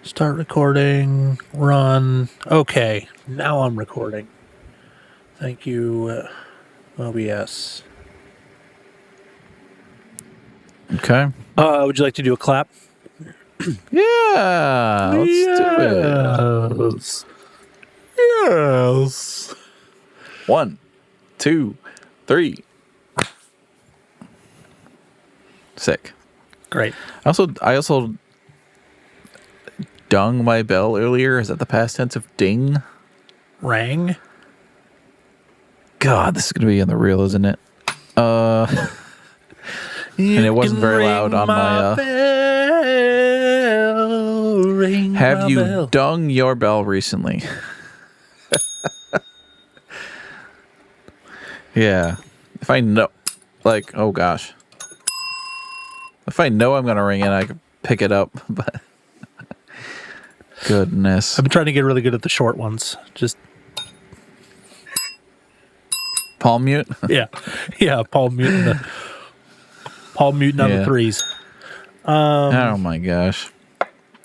Start recording. Run. Okay, now I'm recording. Thank you, OBS. Okay. Would you like to do a clap? Yeah. Let's do it. Yes. 1, 2, 3. Sick. Great. I also dung my bell earlier. Is that the past tense of ding? Rang. God, this is gonna be on the reel, isn't it? And it wasn't very loud on my. Have you dung your bell recently? Yeah. If I know, like, oh gosh. If I know I'm gonna ring it, I can pick it up. But goodness, I've been trying to get really good at the short ones. Just palm mute. yeah, palm muting on the threes. Oh my gosh.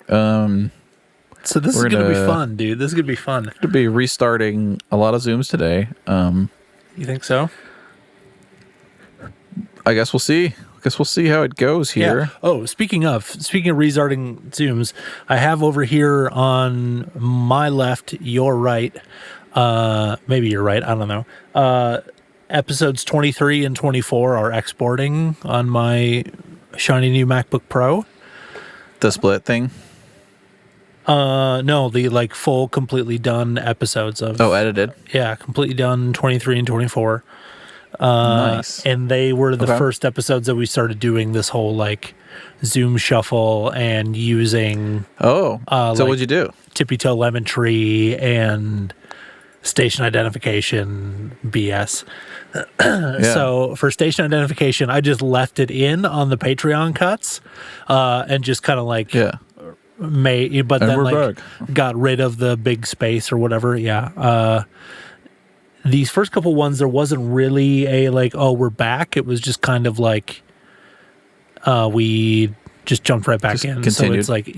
So this is gonna be fun, dude. This is gonna be fun. To be restarting a lot of Zooms today. You think so? I guess we'll see. How it goes here. Yeah. Oh, speaking of restarting Zooms, I have over here on my left, your right, maybe you're right, I don't know. Episodes 23 and 24 are exporting on my shiny new MacBook Pro. The split thing? No, the like full, completely done episodes of. Oh, edited? Yeah, completely done 23 and 24. Nice. And they were the first episodes that we started doing this whole like Zoom shuffle and using. So like, what'd you do? Tippy toe lemon tree and station identification BS. Yeah. So for station identification, I just left it in on the Patreon cuts, and just kind of like got rid of the big space or whatever. Yeah. These first couple ones, there wasn't really a like, oh, we're back. It was just kind of like we just jumped right back in. Continued. So it's like,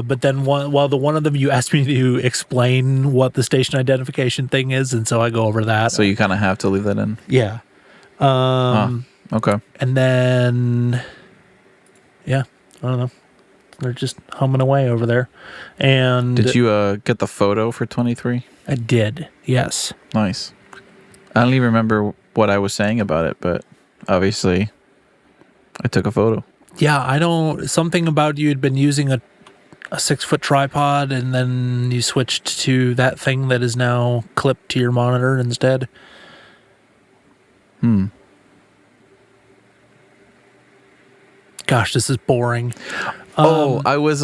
but then the one of them, you asked me to explain what the station identification thing is, and so I go over that. So you kind of have to leave that in. Yeah. Okay. And then, I don't know. They're just humming away over there. And did you get the photo for 23? I did. Yes. Nice. I don't even remember what I was saying about it, but obviously I took a photo. Yeah, something about you had been using a 6-foot tripod and then you switched to that thing that is now clipped to your monitor instead. Gosh, this is boring. I was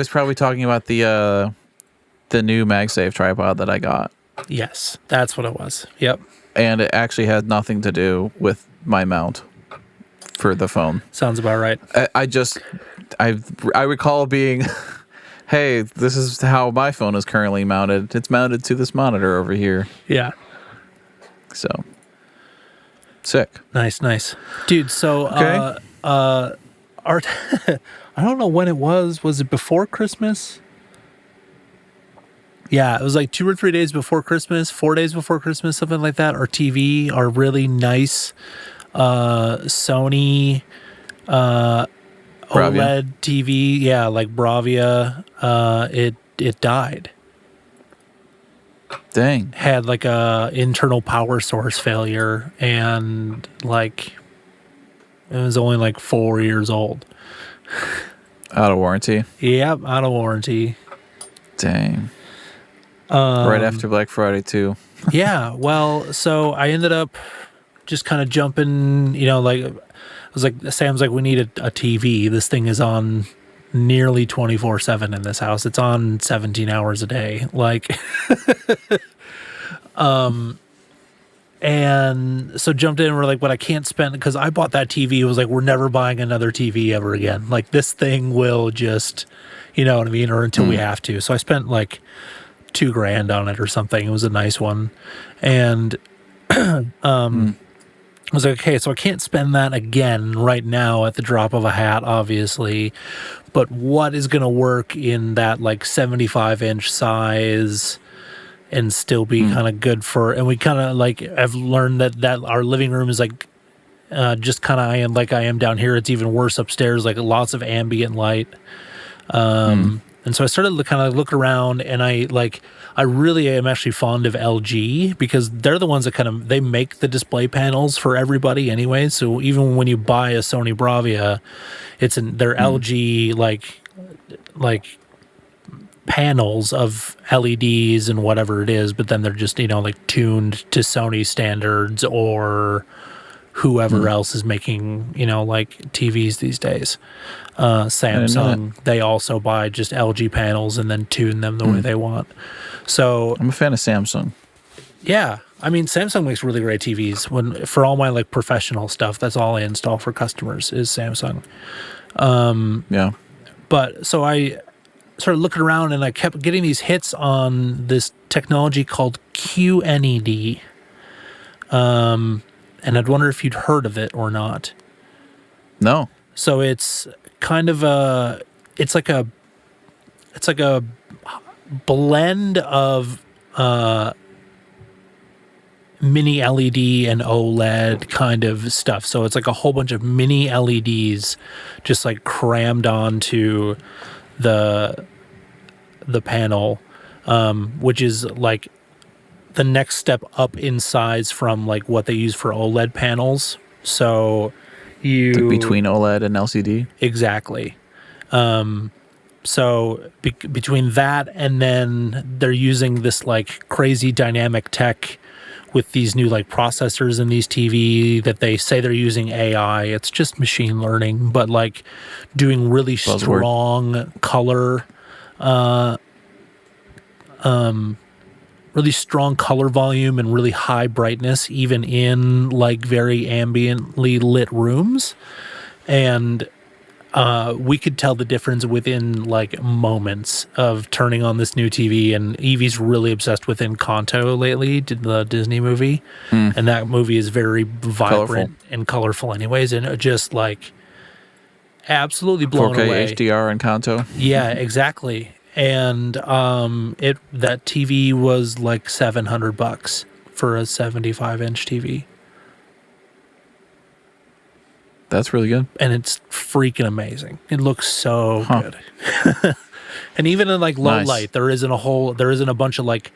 probably talking about the new MagSafe tripod that I got. Yes, that's what it was. Yep. And it actually had nothing to do with my mount for the phone. Sounds about right. I recall being, hey, this is how my phone is currently mounted. It's mounted to this monitor over here. Yeah. So, sick. Nice. Dude, so, Art, I don't know when it was. Was it before Christmas? Yeah, it was like 2 or 3 days before Christmas, 4 days before Christmas, something like that. Our TV, our really nice Sony OLED TV, like Bravia, it died. Dang. Had like a internal power source failure, and like it was only like 4 years old. Out of warranty? Yep, out of warranty. Dang. Right after Black Friday, too. Yeah, well, so I ended up just kind of jumping, like, I was like, Sam's like, we need a TV. This thing is on nearly 24/7 in this house. It's on 17 hours a day. Like, and so jumped in and we're like, but I can't spend, because I bought that TV. It was like, we're never buying another TV ever again. Like, this thing will just, you know what I mean? Or until we have to. So I spent like $2,000 on it or something. It was a nice one. And I was like, okay, so I can't spend that again right now at the drop of a hat, obviously. But what is going to work in that like 75-inch size and still be kind of good for? And we kind of like, I've learned that our living room is like just kind of I am down here. It's even worse upstairs, like lots of ambient light. And so I started to kind of look around, and I really am actually fond of LG because they're the ones that they make the display panels for everybody anyway. So even when you buy a Sony Bravia, they're LG like panels of LEDs and whatever it is, but then they're just, like tuned to Sony standards or whoever else is making, like TVs these days. Samsung, they also buy just LG panels and then tune them the way they want. So I'm a fan of Samsung. Yeah, I mean, Samsung makes really great TVs. For all my like professional stuff, that's all I install for customers is Samsung. Yeah. But so I started looking around, and I kept getting these hits on this technology called QNED. And I'd wonder if you'd heard of it or not. No. So it's kind of it's like a blend of mini LED and OLED kind of stuff. So it's like a whole bunch of mini LEDs just like crammed onto the panel, which is like the next step up in size from like what they use for OLED panels. So like between OLED and LCD. Exactly. So between that and then they're using this like crazy dynamic tech with these new like processors in these TV that they say they're using AI. It's just machine learning, but like doing really strong color, really strong color volume and really high brightness, even in like very ambiently lit rooms. And we could tell the difference within like moments of turning on this new TV. And Evie's really obsessed with Encanto lately, the Disney movie. And that movie is very vibrant and colorful anyways. And it just like absolutely blown 4K away. HDR Encanto. Yeah, exactly. And that TV was like $700 for a 75-inch TV. That's really good. And it's freaking amazing. It looks so good. And even in like low light, there isn't a bunch of like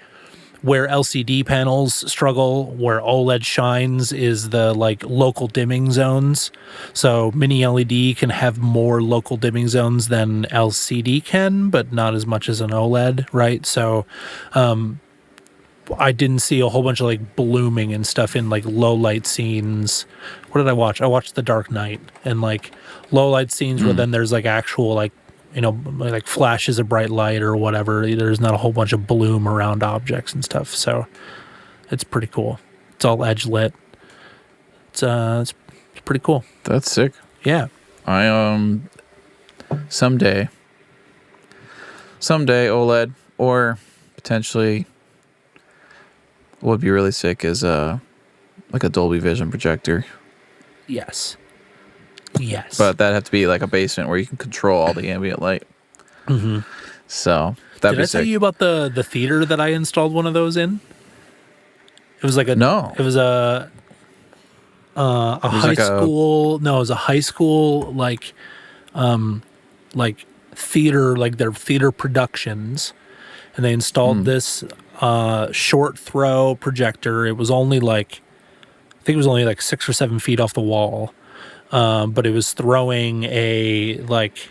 where LCD panels struggle, where OLED shines is the like local dimming zones. So mini LED can have more local dimming zones than LCD can, but not as much as an OLED, right? So I didn't see a whole bunch of like blooming and stuff in like low light scenes. What did I watch? I watched The Dark Knight, and like low light scenes where then there's like actual like, like flashes of bright light or whatever. There's not a whole bunch of bloom around objects and stuff. So it's pretty cool. It's all edge lit. It's pretty cool. That's sick. Yeah. I someday OLED, or potentially what would be really sick is like a Dolby Vision projector. Yes. But that'd have to be like a basement where you can control all the ambient light. So that'd be sick. Did I tell you about the theater that I installed one of those in? It was like a no. It was a high school. No, it was a high school like theater, like their theater productions, and they installed this short throw projector. It was only like, I think it was only like 6 or 7 feet off the wall, but it was throwing a like,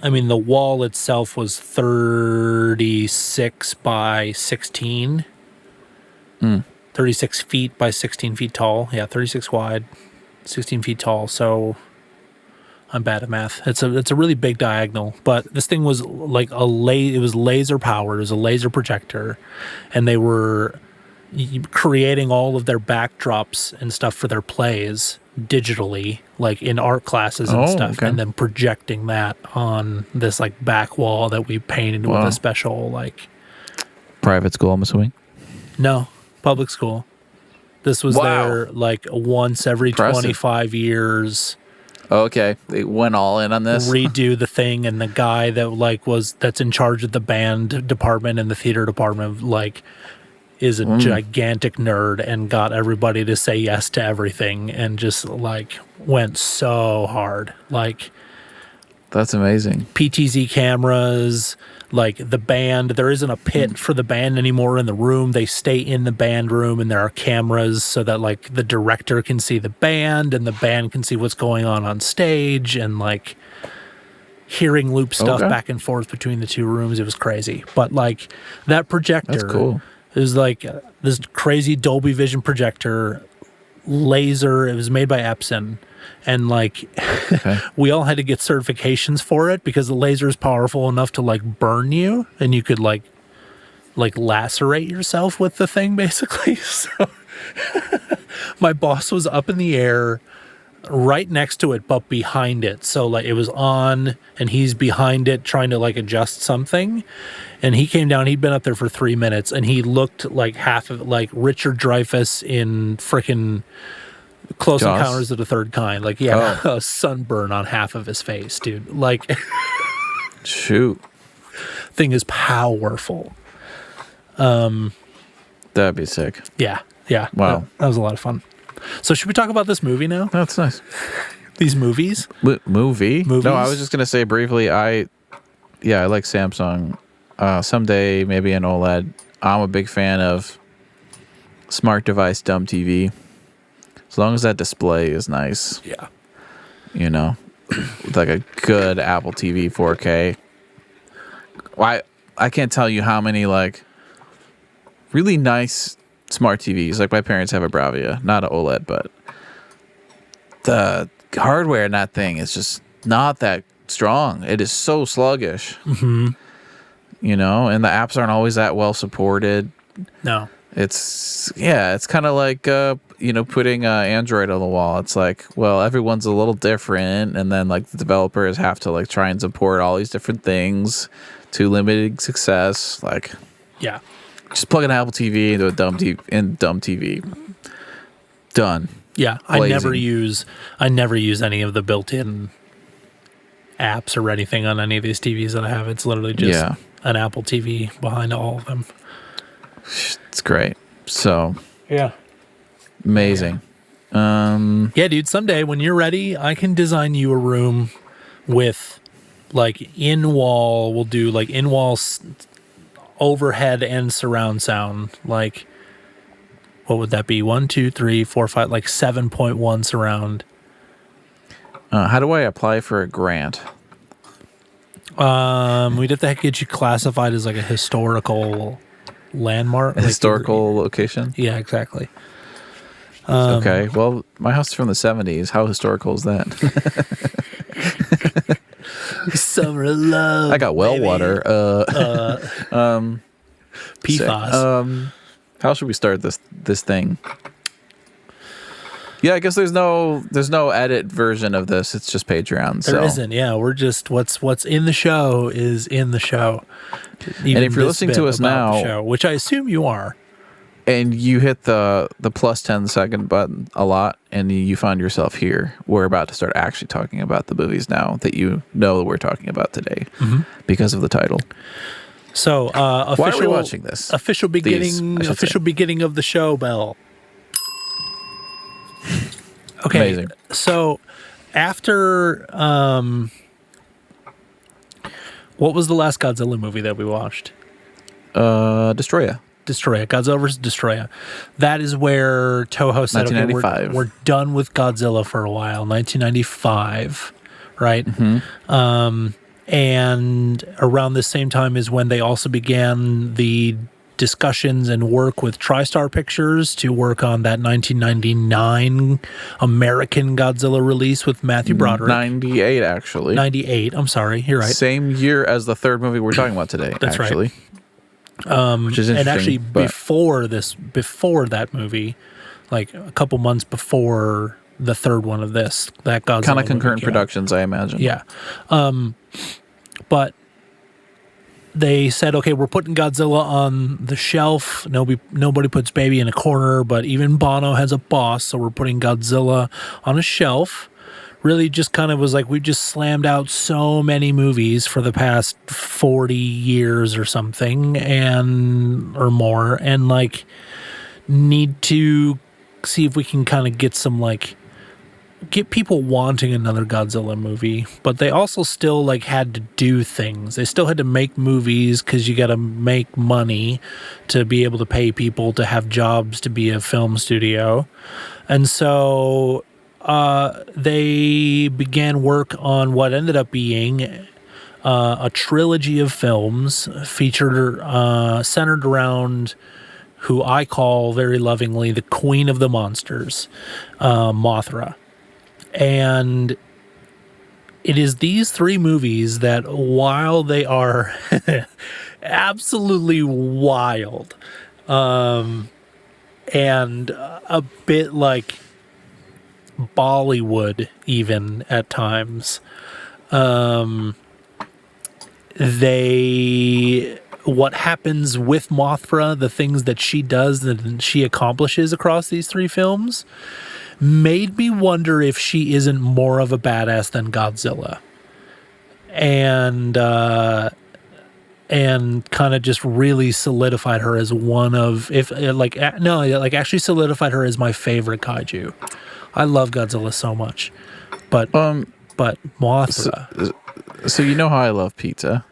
I mean, the wall itself was 36 by 16. 36 feet by 16 feet tall. Yeah, 36 wide, 16 feet tall. So I'm bad at math. It's a really big diagonal, but this thing was like it was laser powered. It was a laser projector, and they were creating all of their backdrops and stuff for their plays digitally, like in art classes and stuff, and then projecting that on this like back wall that we painted with a special like private school, I'm assuming. No, public school. This was Wow. their like once every Impressive. 25 years Okay, they went all in on this. redo the thing, and the guy that that's in charge of the band department and the theater department like is a gigantic nerd and got everybody to say yes to everything and just like went so hard. Like That's amazing. PTZ cameras, like the band, there isn't a pit for the band anymore in the room. They stay in the band room, and there are cameras so that like the director can see the band and the band can see what's going on stage, and like hearing loop stuff back and forth between the two rooms. It was crazy. But like that projector, That's cool. is like this crazy Dolby Vision projector, laser. It was made by Epson. And like we all had to get certifications for it because the laser is powerful enough to like burn you, and you could like lacerate yourself with the thing basically. So my boss was up in the air right next to it but behind it, so like it was on and he's behind it trying to like adjust something, and he came down. He'd been up there for 3 minutes and he looked like half of like Richard Dreyfuss in frickin' Close Jaws. Encounters of the Third Kind. Like he had a sunburn on half of his face, dude. Like Shoot, thing is powerful. that'd be sick. Yeah Wow. that was a lot of fun. So should we talk about this movie now? That's nice. These movies? Movie? Movies? No, I was just gonna say briefly. I like Samsung. Someday maybe an OLED. I'm a big fan of smart device, dumb TV. As long as that display is nice, Yeah. you know, like a good Apple TV 4K. I can't tell you how many like really nice smart TVs. Like my parents have a Bravia, not an OLED, but the hardware in that thing is just not that strong. It is so sluggish. Mm-hmm. You know, and the apps aren't always that well supported. No. It's kind of like putting Android on the wall. It's like, well, everyone's a little different, and then like the developers have to like try and support all these different things to limited success. Like, Yeah. just plug an Apple TV into a dumb TV. Done. Yeah. Blazing. I never use any of the built-in apps or anything on any of these TVs that I have. It's literally just an Apple TV behind all of them. It's great. So Yeah. amazing. Yeah, dude, someday when you're ready, I can design you a room with like in-wall, we'll do like in-wall overhead and surround sound. Like, what would that be? 1, 2, 3, 4, 5, like 7.1 surround. How do I apply for a grant? We'd have to get you classified as like a historical landmark. A historical location? Yeah, exactly. Okay. Well, my house is from the 70s. How historical is that? Summer of love. I got well baby. water. PFAS. How should we start this thing? Yeah, I guess there's no edit version of this. It's just Patreon. There isn't. Yeah, we're just what's in the show is in the show. Even And if you're this listening to bit us about the now- show, which I assume you are. and you hit the plus 10-second button a lot, and you find yourself here. We're about to start actually talking about the movies now that you know we're talking about today because of the title. So, official, Why are we watching this? Official beginning. I should Official say. beginning of the show bell. Okay. Amazing. So, after what was the last Godzilla movie that we watched? Destroya. Destroya. Godzilla vs. Destroya. That is where Toho said, okay, 1995. we're done with Godzilla for a while. 1995, right? And around the same time is when they also began the discussions and work with TriStar Pictures to work on that 1999 American Godzilla release with Matthew Broderick. 98, actually. 98. I'm sorry. You're right. Same year as the third movie we're talking about today. That's right. actually. Which is interesting. And actually, but before that movie, like a couple months before the third one of this, that Godzilla kind of concurrent movie came out. productions, I imagine. Yeah. But they said, okay, we're putting Godzilla on the shelf. Nobody puts baby in a corner, but even Bono has a boss, so we're putting Godzilla on a shelf. Really just kind of was like, we just slammed out so many movies for the past 40 years or something, or more, and like need to see if we can kind of get some like get people wanting another Godzilla movie. But they also still like had to do things. They still had to make movies because you got to make money to be able to pay people to have jobs to be a film studio. And so they began work on what ended up being a trilogy of films centered around who I call very lovingly the Queen of the Monsters, Mothra. And it is these three movies that, while they are absolutely wild and a bit like Bollywood even at times, what happens with Mothra, the things that she does and she accomplishes across these three films, made me wonder if she isn't more of a badass than Godzilla. And kind of just really solidified her as one of, actually solidified her as my favorite kaiju. I love Godzilla so much. But Mothra. So you know how I love pizza.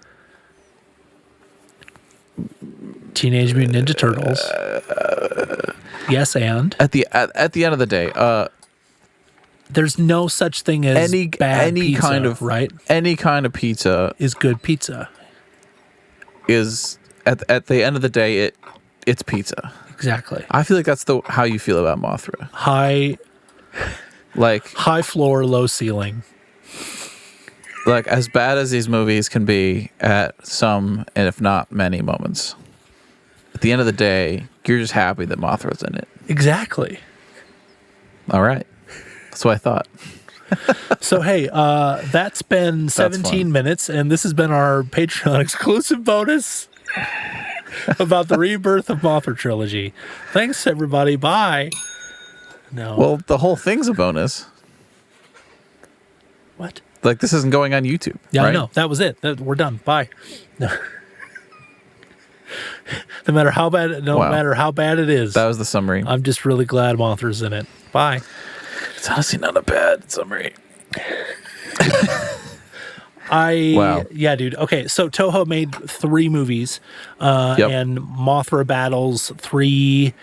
Teenage Mutant Ninja Turtles. Yes, and at the end of the day, there's no such thing as bad pizza, kind of right? Any kind of pizza is good pizza. Is at the end of the day, it's pizza. Exactly. I feel like that's how you feel about Mothra. High floor, low ceiling. Like, as bad as these movies can be at some, and if not many moments, at the end of the day, you're just happy that Mothra's in it. Exactly. All right. That's what I thought. So, hey, that's been 17 minutes, and this has been our Patreon exclusive bonus about the Rebirth of Mothra Trilogy. Thanks, everybody. Bye. No. Well, the whole thing's a bonus. What? Like, this isn't going on YouTube. Yeah, right? I know. That was it. We're done. Bye. No. No matter how bad it is. That was the summary. I'm just really glad Mothra's in it. Bye. It's honestly not a bad summary. Wow. Yeah, dude. Okay, so Toho made 3 movies, and Mothra battles 3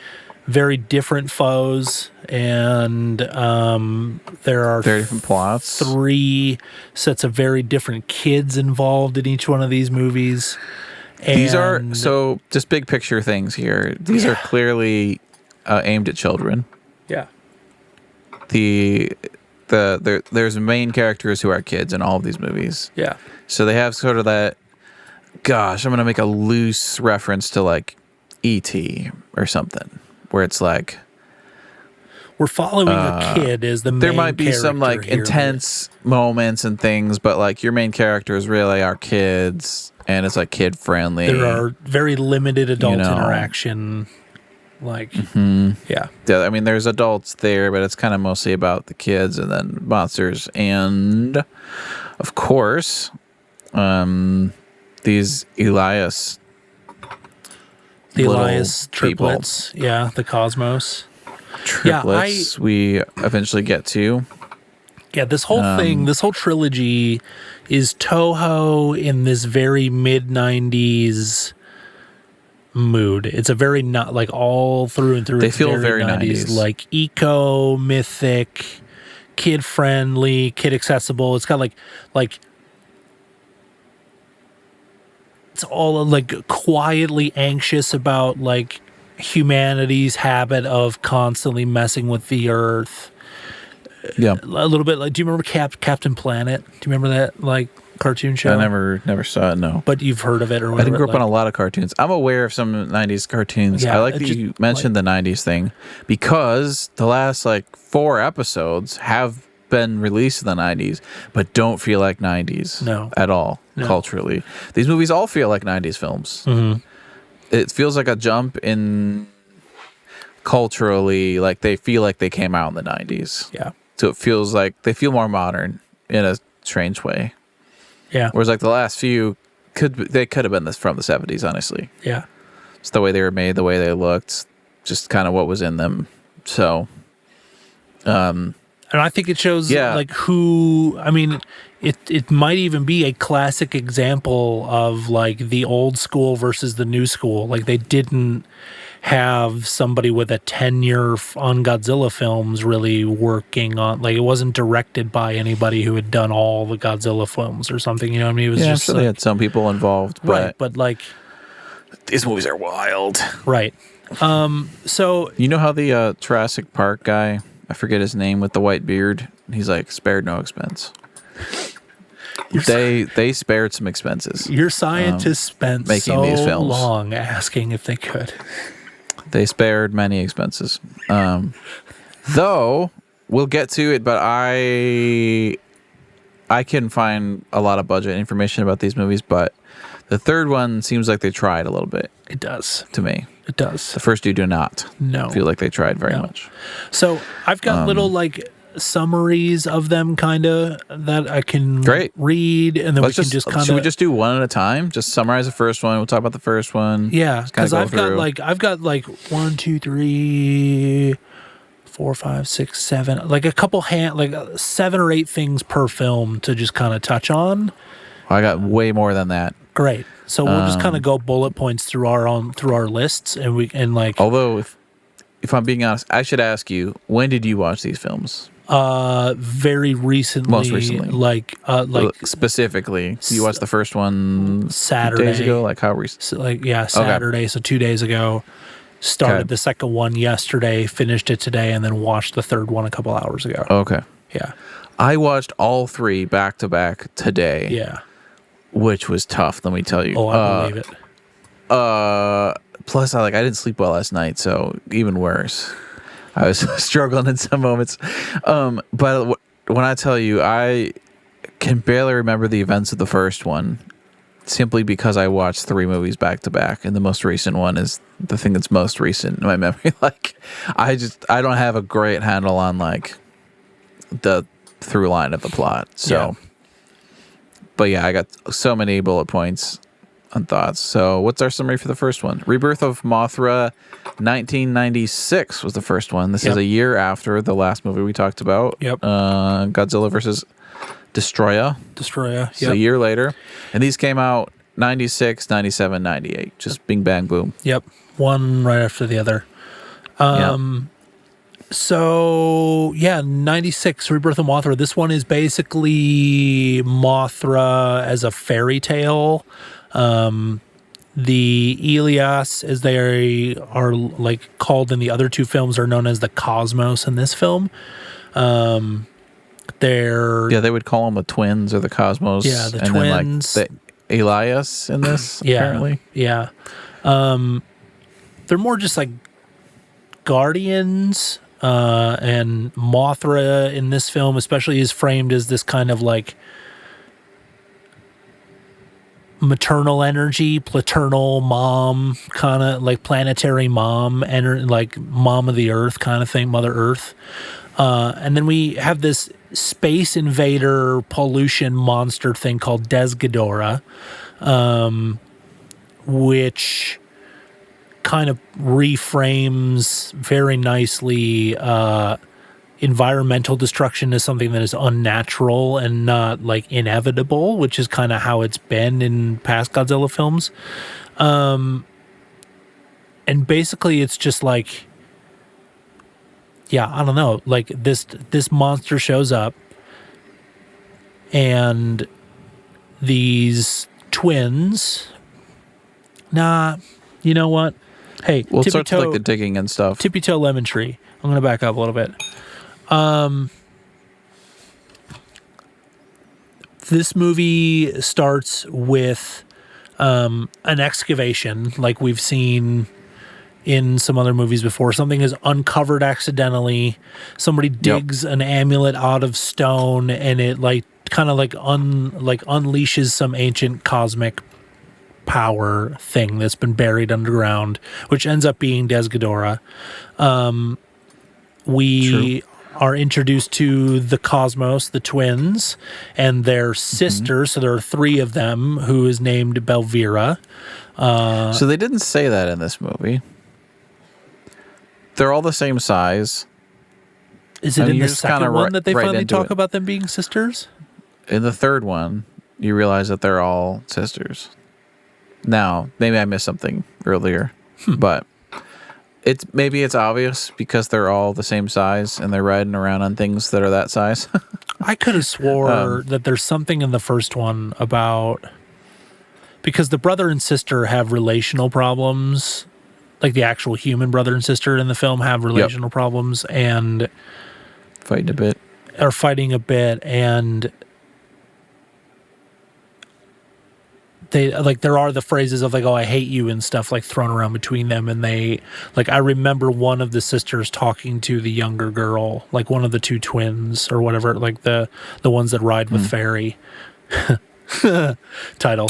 very different foes, and there are very different plots. 3 sets of very different kids involved in each one of these movies. These are, so just big picture things here. These are clearly aimed at children. Yeah. There's main characters who are kids in all of these movies. Yeah. So they have sort of that, gosh, I'm going to make a loose reference to like E.T. or something, where it's like, we're following a kid as the main there might be some like here, intense moments and things, but like your main characters really are kids, and it's like kid friendly. There are very limited adult interaction. Like, yeah. I mean, there's adults there, but it's kind of mostly about the kids and then monsters. And of course, these Elias triplets. People. Yeah, the Cosmos. Triplets we eventually get to. Yeah, this whole thing, this whole trilogy is Toho in this very mid-90s mood. It's a very not like all through and through. They feel very 90s. Like eco, mythic, kid friendly, kid accessible. It's got like it's all like quietly anxious about like humanity's habit of constantly messing with the earth. Yeah, a little bit like. Do you remember Captain Planet? Do you remember that like cartoon show? I never saw it. No, but you've heard of it or whatever. I didn't grow up on a lot of cartoons. I'm aware of some '90s cartoons. Yeah, I like that you mentioned the '90s thing because the last like 4 episodes have been released in the '90s, but don't feel like '90s. No, at all. culturally. These movies all feel like 90s films. It feels like a jump in culturally, like they feel like they came out in the 90s. Yeah. So it feels like they feel more modern in a strange way. Yeah. Whereas like the last few could have been from the 70s, honestly. Yeah. It's the way they were made, the way they looked, just kind of what was in them. So, and I think it shows like who, I mean, it might even be a classic example of like the old school versus the new school. Like they didn't have somebody with a tenure on Godzilla films really working on, like it wasn't directed by anybody who had done all the Godzilla films or something, you know what I mean? It was just I'm sure they had some people involved, but like these movies are wild. Right. So you know how the Jurassic Park guy, I forget his name, with the white beard, he's like spared no expense. They spared some expenses. Your scientists spent making so these films. long asking if they could. They spared many expenses. Though we'll get to it, but I can find a lot of budget information about these movies, but the third one seems like they tried a little bit. It does. To me. It does. The first two do not. No. Feel like they tried very much. So I've got little like summaries of them kind of that I can read, and then we can just kind of... Should we just do one at a time? Just summarize the first one. We'll talk about the first one. Yeah, because I've got like 1, 2, 3, 4, 5, 6, 7, like a couple like 7 or 8 things per film to just kind of touch on. I got way more than that. Great. So we'll just kind of go bullet points through our lists, and like. Although, if I'm being honest, I should ask you, when did you watch these films? Very recently. Most recently. Like specifically, you watched the first one Saturday. 2 days ago? Like how recent? So Saturday. Okay. So 2 days ago. Started the second one yesterday, finished it today, and then watched the third one a couple hours ago. Okay. Yeah. I watched all 3 back to back today. Yeah. Which was tough, let me tell you. Oh, I believe it. Plus, I didn't sleep well last night, so even worse. I was struggling in some moments. But when I tell you, I can barely remember the events of the first one, simply because I watched 3 movies back to back, and the most recent one is the thing that's most recent in my memory. Like, I don't have a great handle on like the through line of the plot. So, but yeah, I got so many bullet points and thoughts. So, what's our summary for the first one? Rebirth of Mothra, 1996 was the first one. This is a year after the last movie we talked about. Yep. Godzilla versus Destroyer. So a year later. And these came out 96, 97, 98. Just bing, bang, boom. Yep. One right after the other. So, 96, Rebirth of Mothra. This one is basically Mothra as a fairy tale. The Elias, as they are like called in the other 2 films, are known as the Cosmos in this film. They would call them the twins or the Cosmos. Yeah, the twins. Then like the Elias in this, apparently. Yeah. They're more just like guardians, and Mothra in this film especially is framed as this kind of like maternal energy, paternal mom, kind of like planetary mom, and like mom of the earth kind of thing, Mother Earth. And then we have this space invader pollution monster thing called Desghidorah, which kind of reframes very nicely environmental destruction as something that is unnatural and not like inevitable, which is kind of how it's been in past Godzilla films. And basically it's just like, I don't know, like this monster shows up and these twins, you know what? Hey, we'll start with like the digging and stuff. Tippy Toe Lemon Tree. I'm going to back up a little bit. This movie starts with an excavation like we've seen in some other movies before. Something is uncovered accidentally. Somebody digs an amulet out of stone and it like kind of like unleashes some ancient cosmic power thing that's been buried underground, which ends up being Desghidorah. We are introduced to the Cosmos, the twins, and their sister. So there are 3 of them, who is named Belvira. So they didn't say that in this movie. They're all the same size. Is it in the second one that they finally talk about them being sisters? In the third one, you realize that they're all sisters. Now, maybe I missed something earlier, but maybe it's obvious because they're all the same size and they're riding around on things that are that size. I could have swore that there's something in the first one about, because the brother and sister have relational problems, like the actual human brother and sister in the film have relational problems and fighting a bit, and they like, there are the phrases of like, oh, I hate you and stuff like thrown around between them. And they like, I remember one of the sisters talking to the younger girl, like one of the 2 twins or whatever, like the ones that ride with Fairy. Title.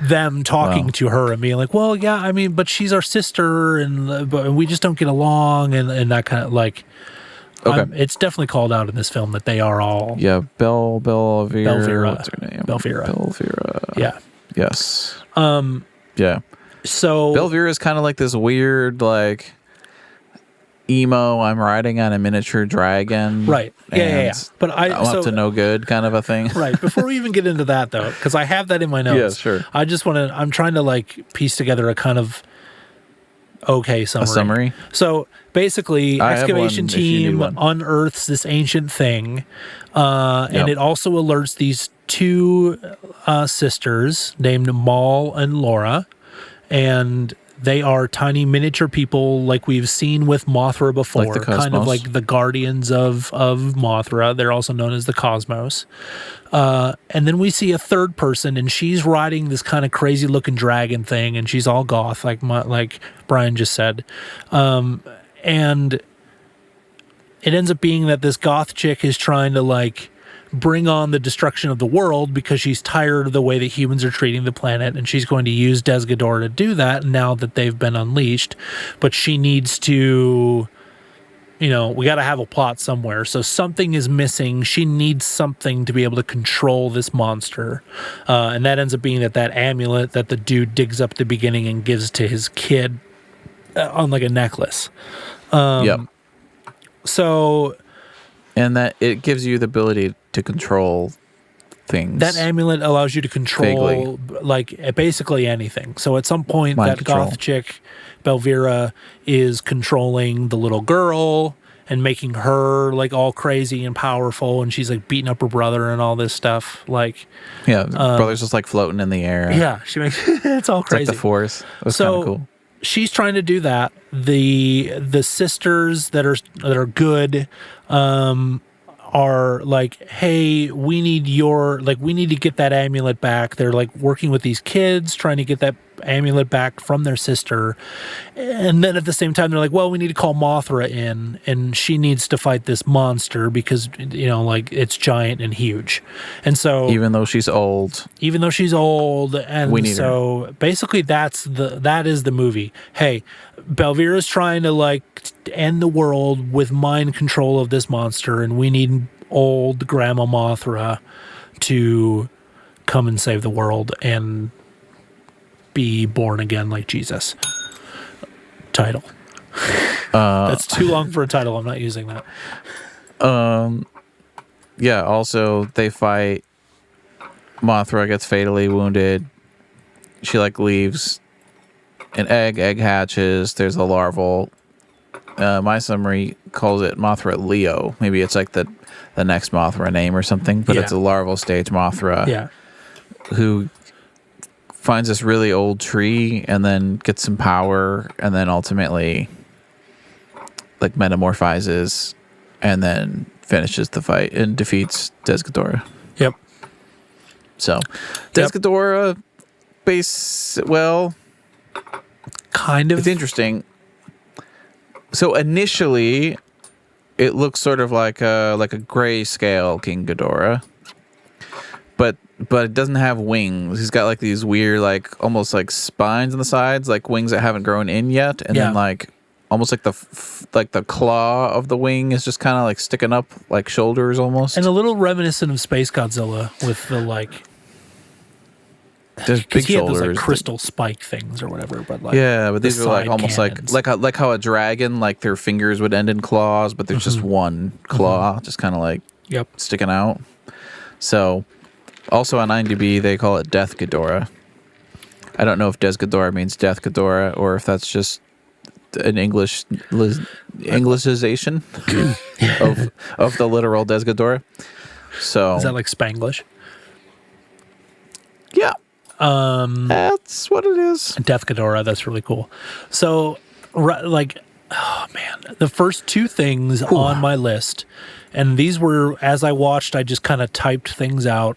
Them talking to her and being like, well, yeah, I mean, but she's our sister but we just don't get along and that kind of like, okay. It's definitely called out in this film that they are all Belvira. What's her name? Belvira. Yeah. Yes. Yeah. So Belvira is kind of like this weird, like emo. I'm riding on a miniature dragon. Right. Yeah. But I'm up to no good kind of a thing. Right. Before we even get into that, though, because I have that in my notes. Yeah, sure. I'm trying to like piece together a kind of okay summary. A summary. So basically, excavation team unearths this ancient thing, and it also alerts these 2 sisters named Maul and Laura, and they are tiny miniature people like we've seen with Mothra before, like the Cosmos. Kind of like the guardians of Mothra. They're also known as the Cosmos. And then we see a third person, and she's riding this kind of crazy looking dragon thing, and she's all goth, like Brian just said. And it ends up being that this goth chick is trying to like bring on the destruction of the world because she's tired of the way that humans are treating the planet, and she's going to use Desghidorah to do that now that they've been unleashed. But she needs to, we got to have a plot somewhere. So something is missing. She needs something to be able to control this monster. And that ends up being that amulet that the dude digs up at the beginning and gives to his kid on like a necklace. So... And that it gives you the ability to control things. That amulet allows you to control like basically anything. So at some point, goth chick, Belvira, is controlling the little girl and making her like all crazy and powerful, and she's like beating up her brother and all this stuff. Like, brother's just like floating in the air. Yeah, she makes it's all crazy. It's like the Force. It was kind of cool. She's trying to do that. The sisters that are good are like, hey, we need to get that amulet back. They're like working with these kids trying to get that amulet back from their sister. And then at the same time, they're like, well, we need to call Mothra in, and she needs to fight this monster because, like it's giant and huge. And so even though she's old, and we need her. Basically that is the movie. Hey, Belvira's trying to like end the world with mind control of this monster, and we need old Grandma Mothra to come and save the world and be born again like Jesus. Title. That's too long for a title. I'm not using that. Yeah, also they fight. Mothra gets fatally wounded. She like leaves an egg hatches. There's a larval. My summary calls it Mothra Leo. Maybe it's like the next Mothra name or something, but it's a larval stage Mothra. Yeah. Who finds this really old tree and then gets some power and then ultimately like metamorphizes and then finishes the fight and defeats Desghidorah. Yep. So Desghidorah kind of. It's interesting. So initially it looks sort of like a grayscale King Ghidorah, but it doesn't have wings. He's got like these weird, like almost like spines on the sides, like wings that haven't grown in yet, and then like almost like the claw of the wing is just kind of like sticking up, like shoulders almost, and a little reminiscent of Space Godzilla with the like. There's big he had shoulders, those like crystal spike things or whatever, but like but these are like almost cannons. like how a dragon, like their fingers would end in claws, but there's just one claw, just kind of like sticking out. So, also on IMDb they call it Death Ghidorah. I don't know if Des Ghidorah means Death Ghidorah or if that's just an Englishization of the literal Des Ghidorah. So is that like Spanglish? Yeah. That's what it is. Death Ghidorah, that's really cool. So, like, oh man, the first two things on my list, and these were, as I watched, I just kind of typed things out,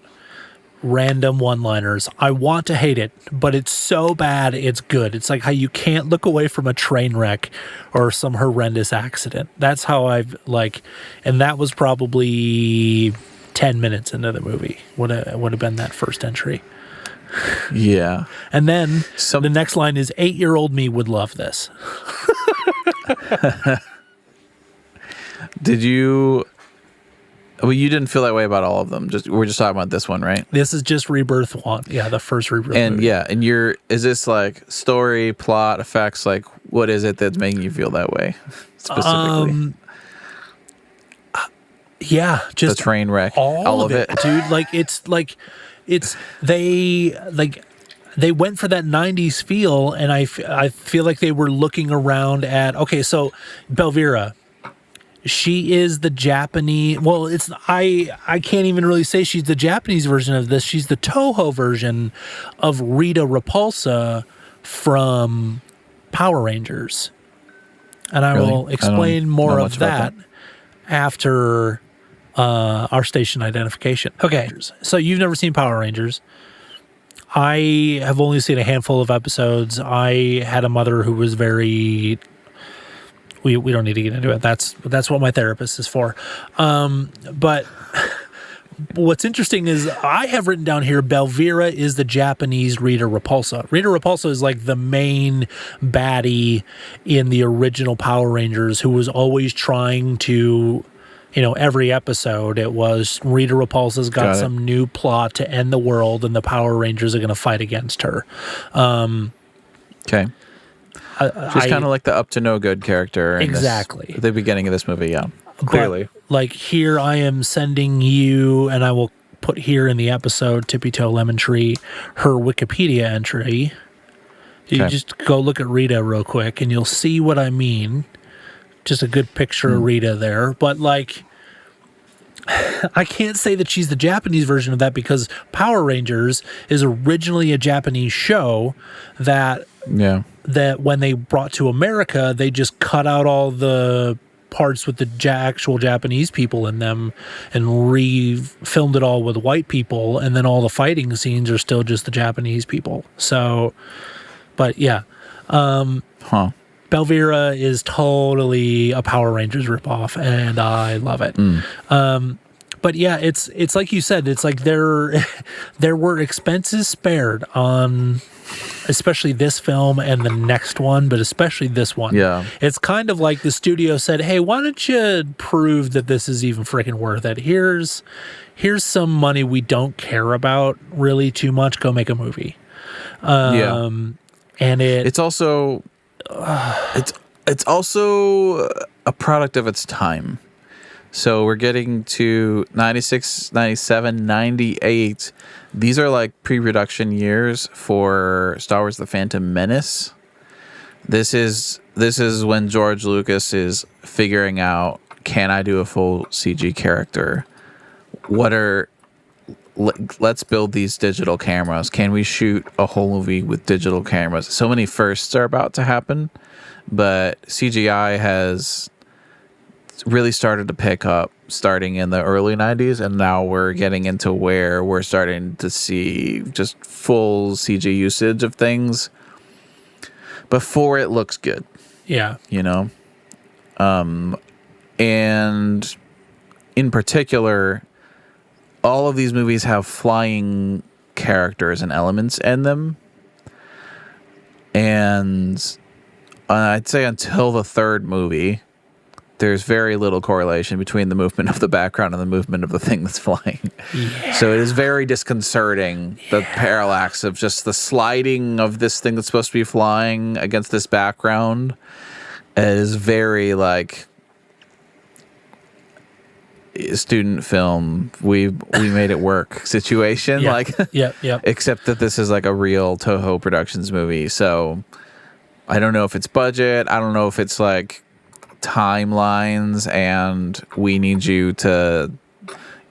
random one-liners. I want to hate it, but it's so bad, it's good. It's like how you can't look away from a train wreck or some horrendous accident. That's how I've, like, and that was probably 10 minutes into the movie, would have been that first entry. Yeah. And then the next line is 8-year-old me would love this. Did you? Well, you didn't feel that way about all of them. We're just talking about this one, right? This is just Rebirth 1. Yeah, the first Rebirth and movie. And is this like story, plot, effects? Like, what is it that's making you feel that way specifically? Yeah, just the train wreck, all of it, dude. They went for that 90s feel, and I feel like they were looking around at, okay, so Belvira, she is the Japanese, well, I can't even really say she's the Japanese version of this. She's the Toho version of Rita Repulsa from Power Rangers. And I will explain more of that after our station identification. Okay, so you've never seen Power Rangers. I have only seen a handful of episodes. I had a mother who was very... We don't need to get into it. That's what my therapist is for. But what's interesting is I have written down here, Belvira is the Japanese Rita Repulsa. Rita Repulsa is like the main baddie in the original Power Rangers who was always trying to... every episode it was Rita Repulsa's got some new plot to end the world and the Power Rangers are going to fight against her. Okay. She's kind of like the up to no good character. Exactly. At the beginning of this movie, yeah. Clearly. But, like, here I am sending you, and I will put here in the episode, Tippy Toe Lemon Tree, her Wikipedia entry. You just go look at Rita real quick and you'll see what I mean. Just a good picture of Rita there. But, like, I can't say that she's the Japanese version of that because Power Rangers is originally a Japanese show that when they brought to America, they just cut out all the parts with the actual Japanese people in them and re-filmed it all with white people, and then all the fighting scenes are still just the Japanese people. So, but yeah. Belvira is totally a Power Rangers ripoff, and I love it. But yeah, it's like you said, it's like there were expenses spared on especially this film and the next one, but especially this one. Yeah. It's kind of like the studio said, hey, why don't you prove that this is even freaking worth it? Here's some money we don't care about really too much. Go make a movie. And it's also it's also a product of its time. So we're getting to 96, 97, 98. These are like pre-production years for Star Wars The Phantom Menace. This is when George Lucas is figuring out, can I do a full CG character? Let's build these digital cameras. Can we shoot a whole movie with digital cameras? So many firsts are about to happen, but CGI has really started to pick up starting in the early 90s, and now we're getting into where we're starting to see just full CG usage of things before it looks good. Yeah. And in particular, all of these movies have flying characters and elements in them. And I'd say until the third movie, there's very little correlation between the movement of the background and the movement of the thing that's flying. Yeah. So it is very disconcerting, the parallax of just the sliding of this thing that's supposed to be flying against this background. It is very like student film. We made it work situation. Yeah. Like, yeah. Except that this is like a real Toho Productions movie. So I don't know if it's budget. I don't know if it's like timelines and we need you to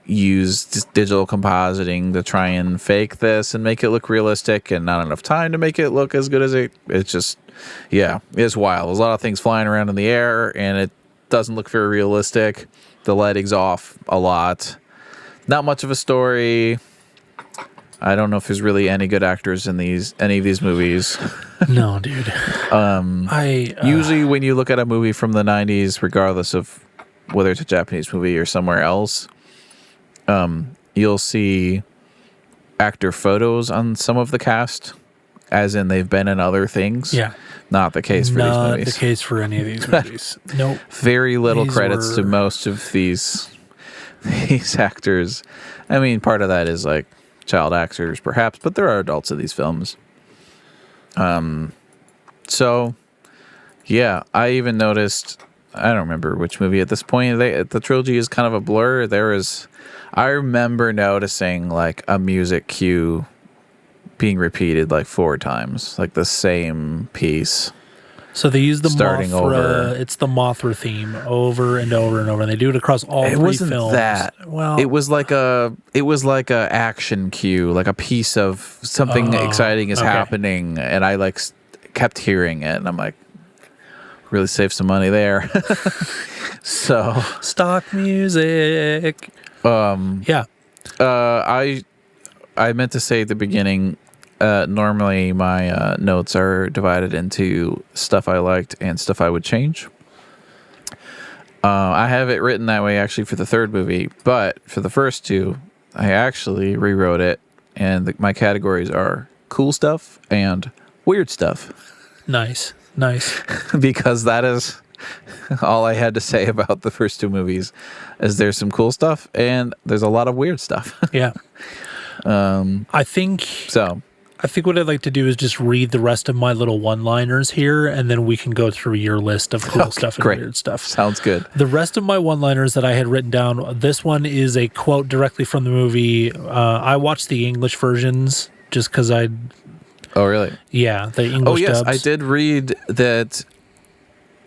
use digital compositing to try and fake this and make it look realistic, and not enough time to make it look as good as it's just, yeah, it's wild. There's a lot of things flying around in the air and it doesn't look very realistic. The lighting's off a lot. Not much of a story. I don't know if there's really any good actors in any of these movies. No, dude. Usually when you look at a movie from the 90s, regardless of whether it's a Japanese movie or somewhere else, you'll see actor photos on some of the cast, as in they've been in other things. Yeah. Not the case for these movies. Not the case for any of these movies. Nope. Very little credits to most of these actors. I mean, part of that is like child actors, perhaps, but there are adults in these films. So, yeah, I even noticed, I don't remember which movie at this point, the trilogy is kind of a blur. I remember noticing like a music cue being repeated like 4 times, like the same piece. So they use the starting Mothra, over. It's the Mothra theme over and over and over, and they do it across all 3 wasn't films. That. Well, it was like a action cue, like a piece of something exciting is happening, and I like kept hearing it, and I'm like, really saved some money there. So stock music. Yeah. I meant to say at the beginning, normally my notes are divided into stuff I liked and stuff I would change. I have it written that way actually for the third movie, but for the first 2, I actually rewrote it, and my categories are cool stuff and weird stuff. Nice. Because that is all I had to say about the first 2 movies, is there's some cool stuff and there's a lot of weird stuff. Yeah. I think what I'd like to do is just read the rest of my little one-liners here, and then we can go through your list of cool stuff and weird stuff. Sounds good. The rest of my one-liners that I had written down, this one is a quote directly from the movie. I watched the English versions just because I... Oh, really? Yeah, the English dubs. I did read that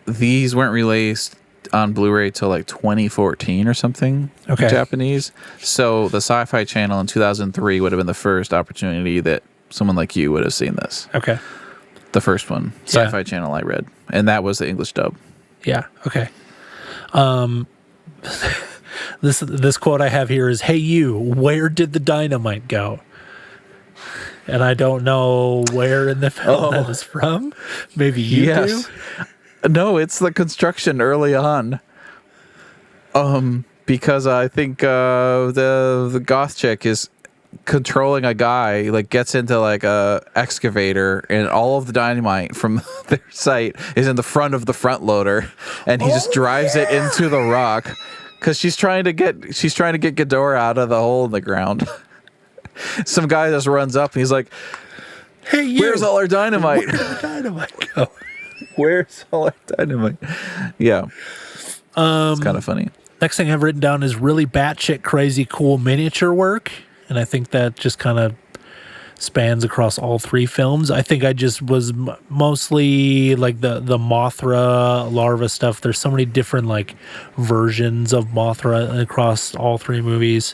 these weren't released on Blu-ray till like 2014 or something. Okay. Japanese. So the Sci-Fi Channel in 2003 would have been the first opportunity that someone like you would have seen this. Okay. The first one. Sci-Fi Channel I read. And that was the English dub. Yeah, okay. This quote I have here is, "Hey you, where did the dynamite go?" And I don't know where in the film that is from. Maybe you do? No, it's the construction early on. Because I think the goth chick is controlling a guy, like gets into like a excavator, and all of the dynamite from their site is in the front of the front loader, and he just drives it into the rock because she's trying to get Ghidorah out of the hole in the ground. Some guy just runs up and he's like, "Hey, you, where's all our dynamite? Where did the dynamite go? Where's all our dynamite?" Yeah. It's kind of funny. Next thing I've written down is really batshit crazy cool miniature work. And I think that just kind of spans across all 3 films. I think I just was mostly like the Mothra larva stuff. There's so many different like versions of Mothra across all 3 movies.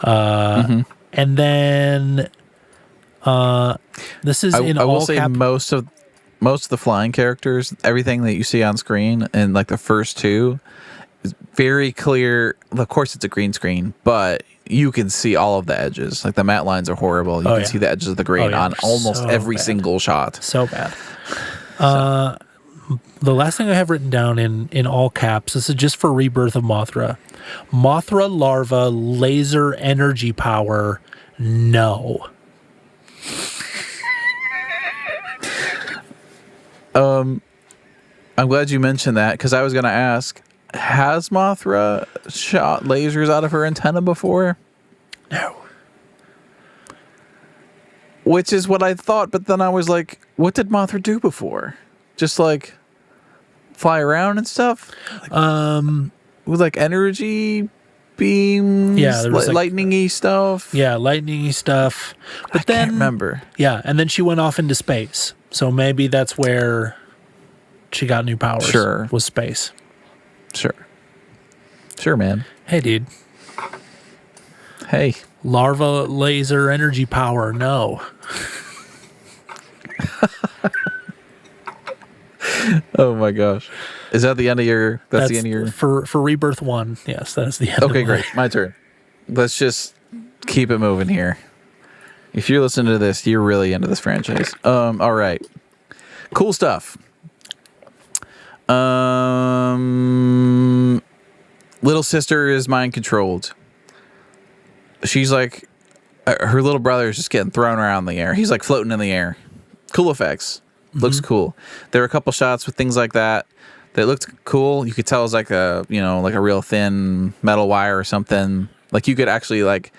And then this is I in will all say most of the flying characters, everything that you see on screen in like the first 2 is very clear. Of course, it's a green screen, but you can see all of the edges. Like the matte lines are horrible. You can see the edges of the grain on almost every single shot. So bad. the last thing I have written down in all caps, this is just for Rebirth of Mothra. Mothra larva laser energy power, no. I'm glad you mentioned that because I was going to ask, has Mothra shot lasers out of her antenna before? No. Which is what I thought, but then I was like, what did Mothra do before? Just like fly around and stuff? With like energy beams? Yeah, there was lightning-y stuff? Yeah, lightning-y stuff. But I can't remember. Yeah, and then she went off into space. So maybe that's where she got new powers. Sure. Was space. Sure, man. Hey, dude. Hey. Larva laser energy power, no. Oh my gosh. Is that the end of your that's the end of your for Rebirth 1, yes, that's the end. Okay, great. My turn. Let's just keep it moving here. If you're listening to this, you're really into this franchise. All right. Cool stuff. Little sister is mind controlled. She's like, her little brother is just getting thrown around in the air. He's like floating in the air. Cool effects. Looks cool. There were a couple shots with things like that looked cool. You could tell it was like a, like a real thin metal wire or something. Like you could actually like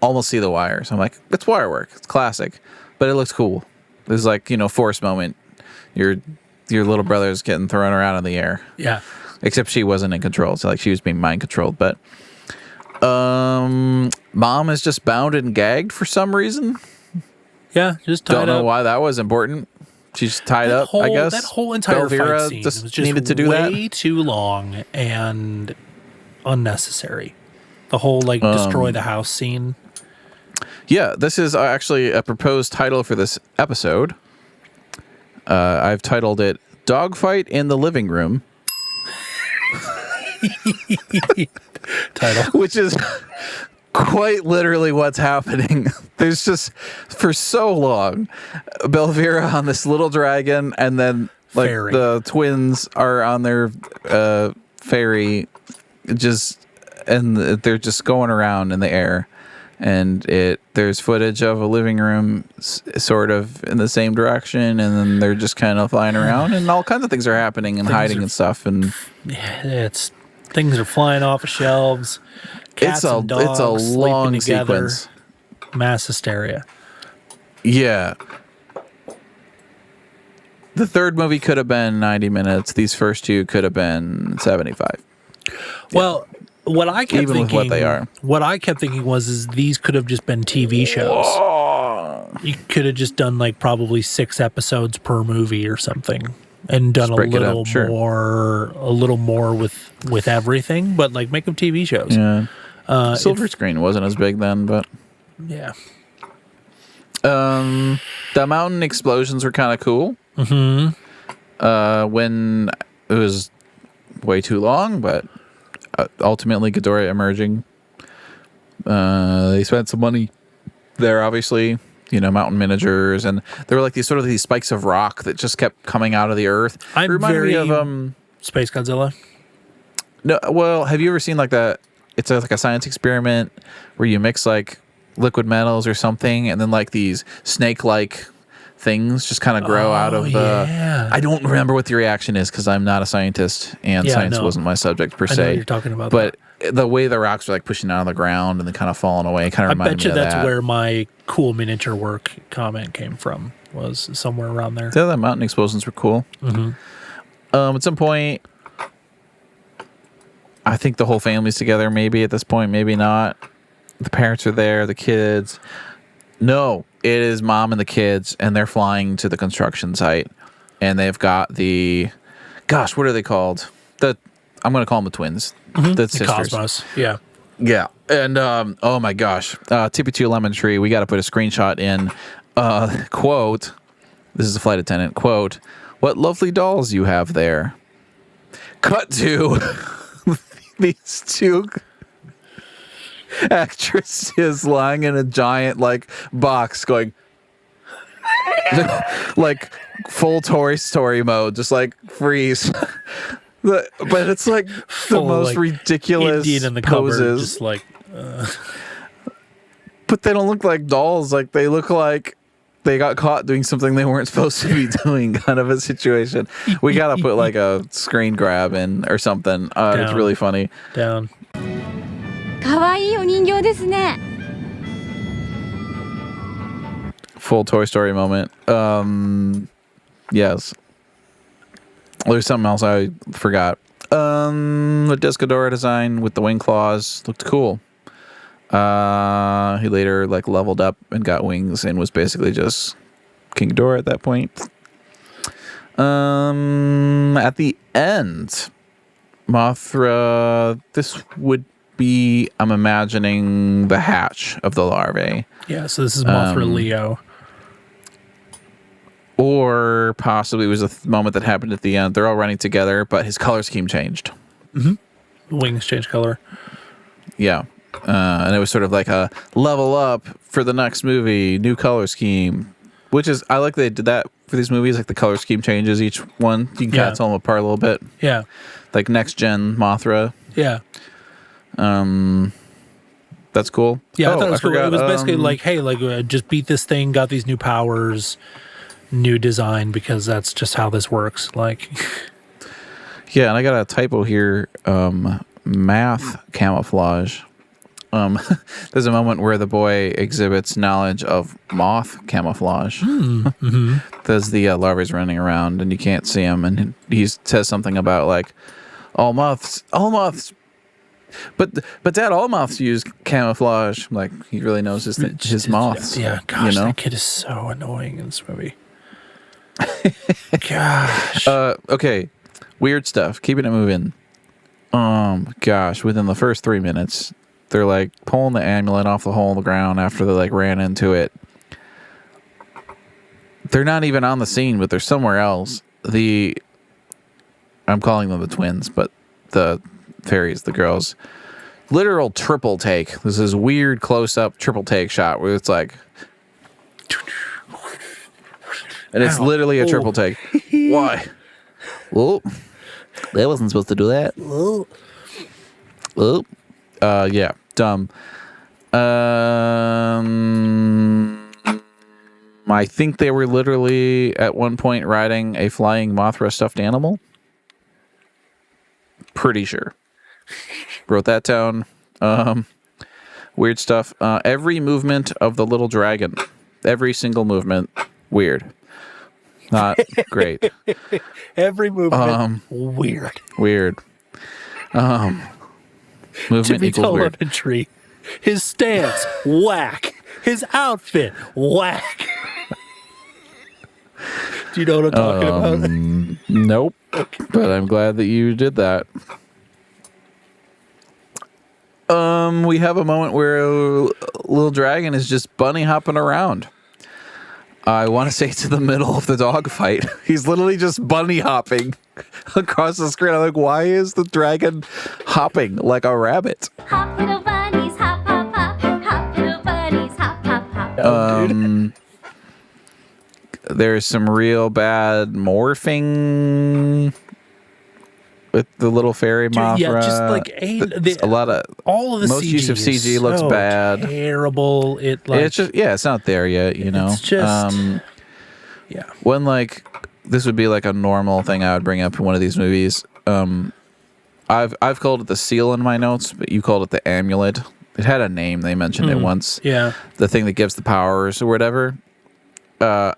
almost see the wires. I'm like, it's wire work. It's classic, but it looks cool. There's like, Force moment. Your little brother's getting thrown around in the air. Yeah. Except she wasn't in control. So like she was being mind controlled, but mom is just bound and gagged for some reason. Yeah, just tied up. Don't know why that was important. She's tied up, I guess. That whole entire Belvira fight scene just was just needed to do way too long and unnecessary. The whole destroy the house scene. Yeah, this is actually a proposed title for this episode. I've titled it "Dogfight in the Living Room." Title, which is quite literally what's happening. There's just, for so long, Belvira on this little dragon, and then Fairy. the twins are on their fairy, and they're just going around in the air. And there's footage of a living room sort of in the same direction, and then they're just kind of flying around, and all kinds of things are happening and hiding and stuff. And things are flying off of shelves. Cats and dogs it's a long together. sequence. Mass hysteria. Yeah. The third movie could have been 90 minutes. These first two could have been 75. Well, what I kept Even thinking, with what they are. What I kept thinking is these could have just been TV shows. You could have just done probably 6 episodes per movie or something, and done a little more with everything. But make them TV shows. Yeah. Silver screen wasn't as big then, but yeah. The mountain explosions were kind of cool. Mm-hmm. When it was way too long, but ultimately Ghidorah emerging. They spent some money there, obviously. Mountain miniatures, and there were these spikes of rock that just kept coming out of the earth. I'm reminded me of Space Godzilla. No, well, have you ever seen that? It's like a science experiment where you mix liquid metals or something, and then these snake-like things just kind of grow out of the. Yeah. I don't remember what the reaction is because I'm not a scientist, and science wasn't my subject per I know se. what you're talking about, but the way the rocks are pushing out of the ground and then kind of falling away kind of reminded me of that. I bet you that's where my cool miniature work comment came from. Was somewhere around there. Yeah, the mountain explosions were cool. Mm-hmm. At some point, I think the whole family's together. Maybe at this point, maybe not. The parents are there. The kids. No, it is mom and the kids, and they're flying to the construction site, and they've got the. Gosh, what are they called? I'm going to call them the twins. Mm-hmm. The sisters. Cosmos. Yeah. Yeah. And oh my gosh, Tippy Two Lemon Tree. We got to put a screenshot in. Quote. This is a flight attendant. Quote. What lovely dolls you have there. Cut to these two actresses lying in a giant box going full Toy Story mode, just like freeze. But it's like Full, the most like, ridiculous Indian in the poses. cupboard, just like But they don't look like dolls. Like they look like they got caught doing something they weren't supposed to be doing, kind of a situation. We gotta put like a screen grab in or something. It's Down. really funny. down. 可愛いお人形ですね。 Full Toy Story moment. Yes. There's something else I forgot. The Discadora design with the wing claws looked cool. He later like leveled up and got wings and was basically just King Ghidorah at that point. At the end, Mothra, this would be, I'm imagining, the hatch of the larvae. Yeah, so this is Mothra Leo. Or possibly it was a moment that happened at the end. They're all running together, but his color scheme changed. Wings change color. Yeah. And it was sort of like a level up for the next movie, new color scheme, which is, I like they did that for these movies. Like the color scheme changes each one. You can kind of tell them apart a little bit. Yeah. Like next gen Mothra. Yeah. That's cool. Yeah, I Oh, thought it was cool. forgot, It was basically like, hey, like just beat this thing, got these new powers, new design, because that's just how this works. Like, yeah, and I got a typo here. Math camouflage. There's a moment where the boy exhibits knowledge of moth camouflage. There's the larvae's running around and you can't see him, and he says something about like all moths. But Dad, all moths use camouflage. Like he really knows his moths. yeah, gosh, you know? that kid is so annoying in this movie. Gosh. Okay, weird stuff. Keeping it moving. Gosh, within the first 3 minutes, they're like pulling the amulet off the hole in the ground after they like ran into it. They're not even on the scene, but they're somewhere else. I'm calling them the twins, but the fairies, the girls, literal triple take. This is weird close up triple take shot where it's like, and it's literally a triple take. Why? Well, that wasn't supposed to do that. Yeah, dumb. I think they were literally at one point riding a flying Mothra stuffed animal. Pretty sure. Wrote that down. Weird stuff. Every movement of the little dragon, every single movement, weird. Not great. Every movement, weird. Weird. Movement Jimmy equals weird. telemetry. His stance, whack. His outfit, whack. Do you know what I'm talking about? Nope. Okay. But I'm glad that you did that. We have a moment where a little dragon is just bunny hopping around. I want to say to the middle of the dogfight. He's literally just bunny hopping across the screen. I'm like, why is the dragon hopping like a rabbit? Hop little bunnies, hop, hop, hop. Hop little bunnies, hop, hop, hop. There's some real bad morphing with the little fairy Mothra. Yeah, just like a lot of all of the most CG use of CG looks so bad. Terrible. It's just it's not there yet. You know, it's just yeah. When like this would be like a normal thing I would bring up in one of these movies. I've called it the seal in my notes, but you called it the amulet. It had a name. They mentioned it once. Yeah, the thing that gives the powers or whatever.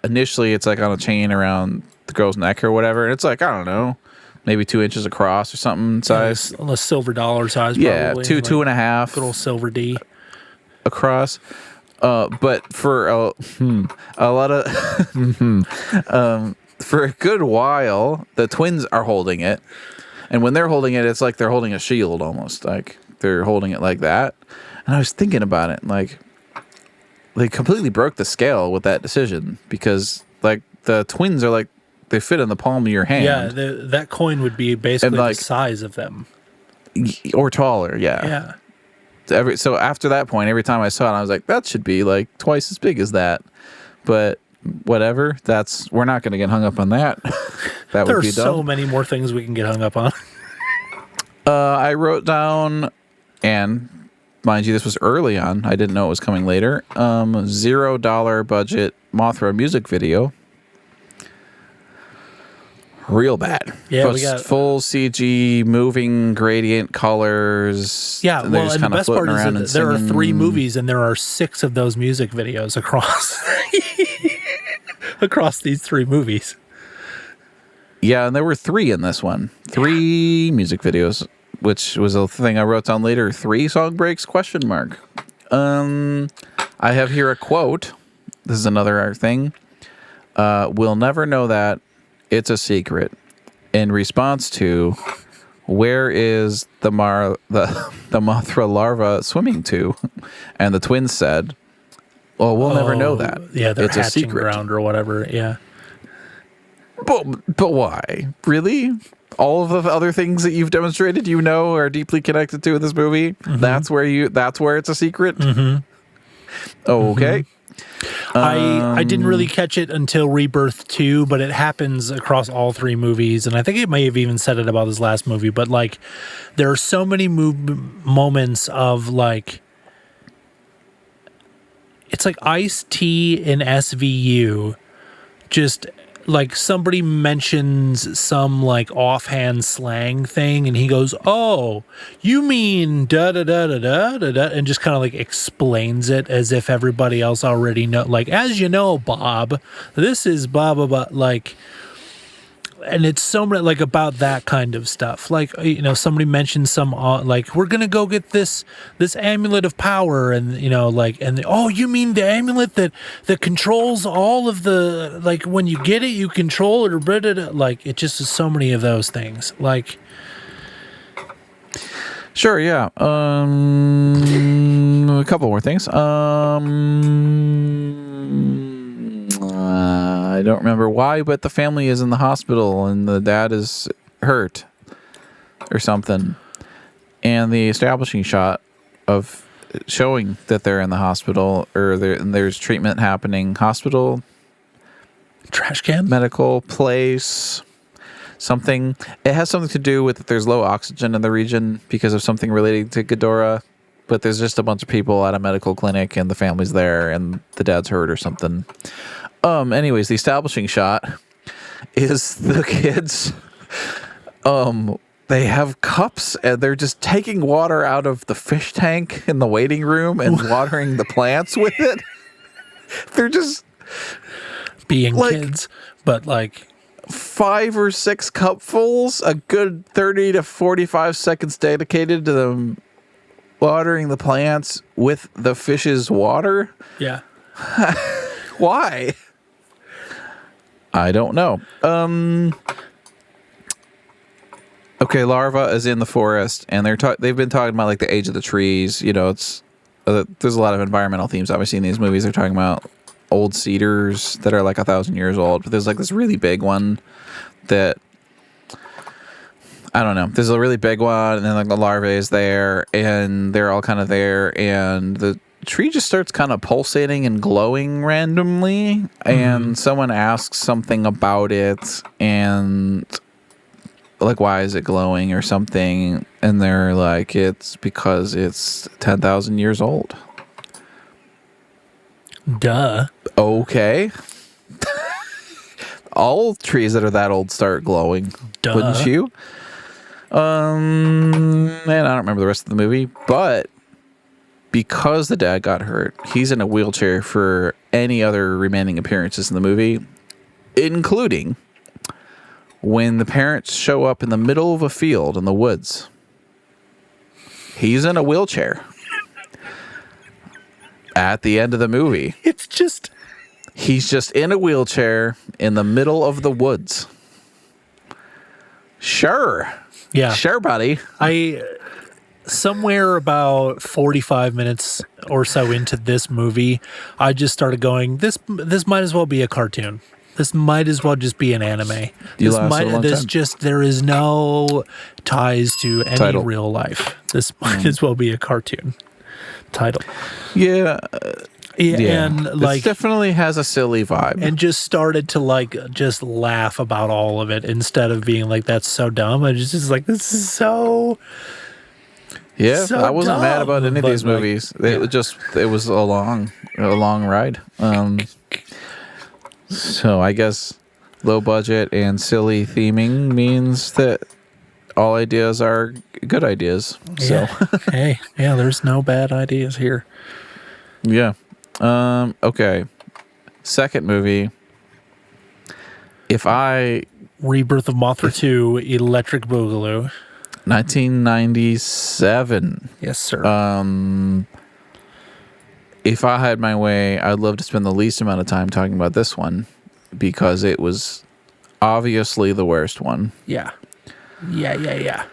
Initially, it's like on a chain around the girl's neck or whatever. And it's like, I don't know, maybe 2 inches across or something size. A silver dollar size. Yeah, probably. two and a half. Good old silver D across. But for a lot of for a good while, the twins are holding it, and when they're holding it, it's like they're holding a shield almost, like they're holding it like that. And I was thinking about it, like they completely broke the scale with that decision because like the twins are like they fit in the palm of your hand. Yeah, that coin would be basically like, the size of them or taller. Yeah. So after that point, every time I saw it, I was like, that should be like twice as big as that. But whatever. We're not going to get hung up on that. That There would are be dumb. so many more things we can get hung up on. I wrote down, and mind you, this was early on. I didn't know it was coming later. $0 budget Mothra music video. Real bad. Yeah, But we got full CG, moving gradient colors. Yeah, They're well, just and the kinda best part floating is around that and there are 3 singing. movies, and there are 6 of those music videos across these 3 movies. Yeah, and there were 3 in this one. 3 music videos, which was a thing I wrote down later. 3 song breaks? ? I have here a quote. This is another thing. We'll never know that. It's a secret. In response to, where is the Mothra larva swimming to? And the twins said, well, we'll never know that. Yeah, they're it's a hatching secret. ground or whatever. Yeah. But why? Really? All of the other things that you've demonstrated, are deeply connected to in this movie. Mm-hmm. That's where it's a secret. Mm-hmm. Okay. I didn't really catch it until Rebirth 2, but it happens across all 3 movies, and I think it may have even said it about this last movie, but like there are so many moments of like it's like Ice-T in SVU just like somebody mentions some like offhand slang thing and he goes, "Oh, you mean da da da da da da da," and just kind of like explains it as if everybody else already know. Like, as you know, Bob, this is blah blah blah. Like, and it's so much like about that kind of stuff. Like, somebody mentioned some like we're gonna go get this amulet of power, and oh, you mean the amulet that controls all of the, like, when you get it you control it, or blah, blah, blah. Like, it just is so many of those things. Like, sure, yeah. A couple more things. I don't remember why, but the family is in the hospital and the dad is hurt or something. And the establishing shot of showing that they're in the hospital, or there's treatment happening. Hospital, trash can, medical place, something. It has something to do with that there's low oxygen in the region because of something relating to Ghidorah. But there's just a bunch of people at a medical clinic and the family's there and the dad's hurt or something. Anyways, the establishing shot is the kids. They have cups and they're just taking water out of the fish tank in the waiting room and watering the plants with it. They're just being like, kids, but like 5 or 6 cupfuls, a good 30 to 45 seconds dedicated to them watering the plants with the fish's water. Yeah. Why? I don't know. Okay, larva is in the forest, and they've been talking about like the age of the trees. It's there's a lot of environmental themes obviously in these movies. They're talking about old cedars that are like 1,000 years old, but there's like this really big one that I don't know. There's a really big one, and then like the larvae is there, and they're all kind of there, and the tree just starts kind of pulsating and glowing randomly, and someone asks something about it, and like, why is it glowing or something, and they're like, it's because it's 10,000 years old. Duh. Okay. All trees that are that old start glowing. Duh. Wouldn't you? Man, I don't remember the rest of the movie, but because the dad got hurt, he's in a wheelchair for any other remaining appearances in the movie, including when the parents show up in the middle of a field in the woods. He's in a wheelchair at the end of the movie. He's just in a wheelchair in the middle of the woods. Sure. Yeah. Sure, buddy. Somewhere about 45 minutes or so into this movie, I just started going, this might as well be a cartoon. This might as well just be an anime. There is no ties to any Title. real life. This might as well be a cartoon title. Yeah. Yeah, and this like definitely has a silly vibe. and just started to like just laugh about all of it instead of being like that's so dumb. I just like this is so Yeah, so I wasn't mad dumb, about any of but, these like, movies. yeah. It was a long ride. So I guess low budget and silly theming means that all ideas are good ideas. So Yeah. Hey, yeah, there's no bad ideas here. yeah. Okay. Second movie. If I Rebirth of Mothra 2, Electric Boogaloo. 1997. Yes, sir. If I had my way, I'd love to spend the least amount of time talking about this one because it was obviously the worst one. Yeah. Yeah.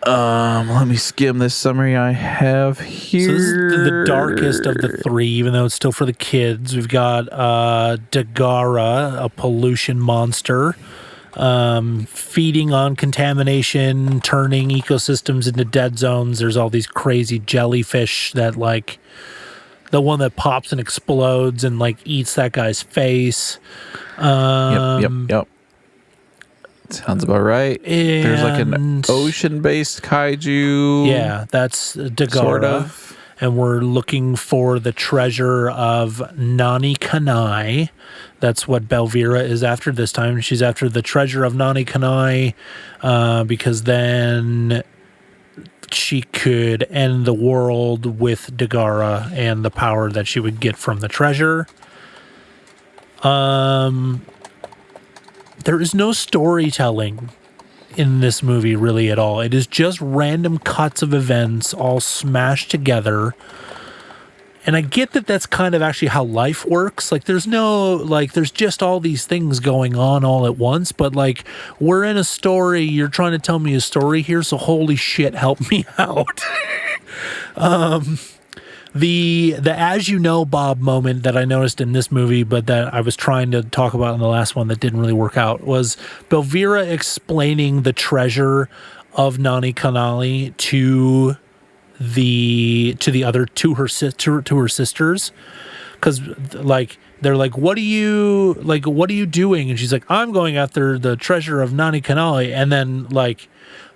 Let me skim this summary I have here. So this is the darkest of the three, even though it's still for the kids. We've got Dagara, a pollution monster, feeding on contamination, turning ecosystems into dead zones. There's all these crazy jellyfish that like the one that pops and explodes and like eats that guy's face. Yep. Sounds about right. There's like an And- ocean-based kaiju. Yeah, that's Dagara. Sort of. And we're looking for the treasure of Nani Kanai. That's what Belvira is after this time. She's after the treasure of Nani Kanai because then she could end the world with Dagara and the power that she would get from the treasure. There is no storytelling in this movie really at all. It is just random cuts of events all smashed together. And I get that that's kind of actually how life works. Like there's just all these things going on all at once, but like we're in a story, you're trying to tell me a story here, so holy shit, help me out. The as you know Bob moment that I noticed in this movie, but that I was trying to talk about in the last one that didn't really work out, was Belvira explaining the treasure of Nani Kanali to her sisters, because like they're like, what are you doing? And she's like, I'm going after the treasure of Nani Kanali. And then like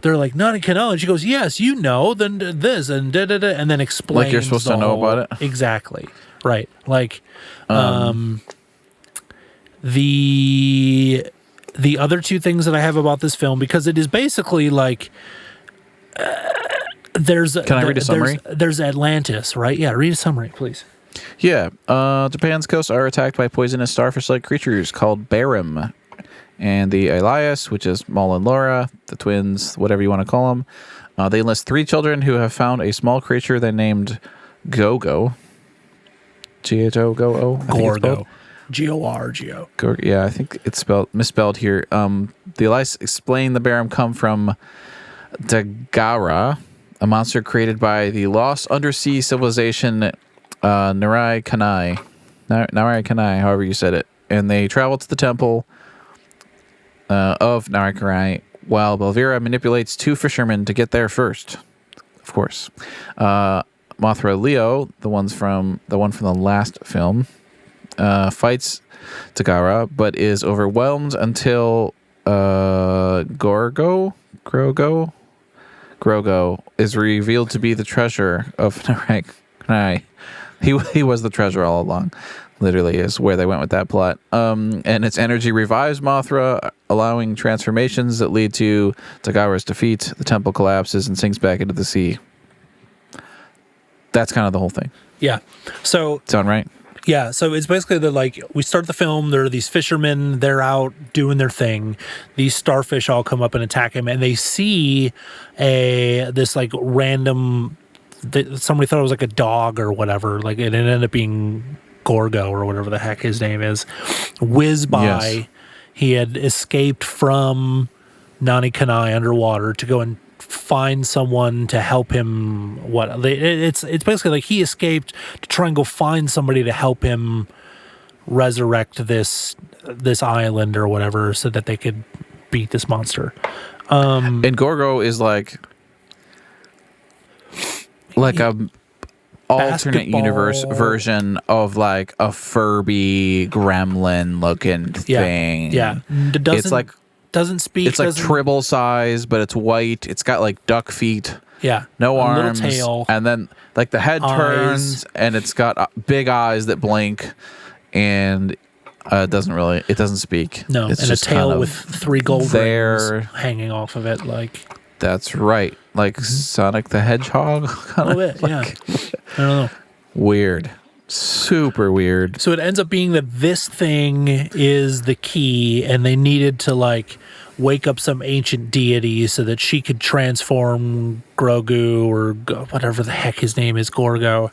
they're like, Nani Kanali, and she goes, yes, you know, then this and da da da, and then explains Like you're supposed to know about it. Exactly. Right. Like the other two things that I have about this film, because it is basically like Can I read a summary? There's Atlantis, right? Yeah, read a summary, please. Yeah. Japan's coasts are attacked by poisonous starfish-like creatures called Barim. And the Elias, which is Maul and Laura, the twins, whatever you want to call them, they enlist 3 children who have found a small creature they named Go-Go. G-H-O-Go-O? Gorgo. G-O-R-G-O. Yeah, I think it's misspelled here. The Elias explain the Barim come from Dagara, a monster created by the lost undersea civilization Narai Kanai, however you said it. And they travel to the temple of Narai Kanai, while Belvira manipulates 2 fishermen to get there first. Of course. Mothra Leo, the one from the last film, fights Tagara, but is overwhelmed until Grogo is revealed to be the treasure of Narai Kanai. He was the treasure all along. Literally is where they went with that plot. And its energy revives Mothra, allowing transformations that lead to Tagara's defeat. The temple collapses and sinks back into the sea. That's kind of the whole thing. Yeah. So Sound right? yeah, so it's basically we start the film, there are these fishermen, they're out doing their thing. These starfish all come up and attack him, and they see this like random, somebody thought it was like a dog or whatever, like it ended up being Gorgo or whatever the heck his name is, whiz by. Yes. He had escaped from Nani Kanai underwater to go and find someone to help him. It's basically like he escaped to try and go find somebody to help him resurrect this island or whatever, so that they could beat this monster. And Gorgo is like alternate universe basketball. version of like a Furby gremlin looking thing. Yeah. It's like doesn't speak. it's like doesn't- tribble size, but it's white. It's got like duck feet. Yeah. No a arms, little tail. and then like the head Eyes. turns, and it's got big eyes that blink, and it doesn't speak. No, it's and a just tail kind of with 3 gold there. rings hanging off of it, like That's right, like Sonic the Hedgehog. a little bit. Yeah. I don't know. Weird, super weird. So it ends up being that this thing is the key, and they needed to like wake up some ancient deity so that she could transform Grogu or whatever the heck his name is, Gorgo.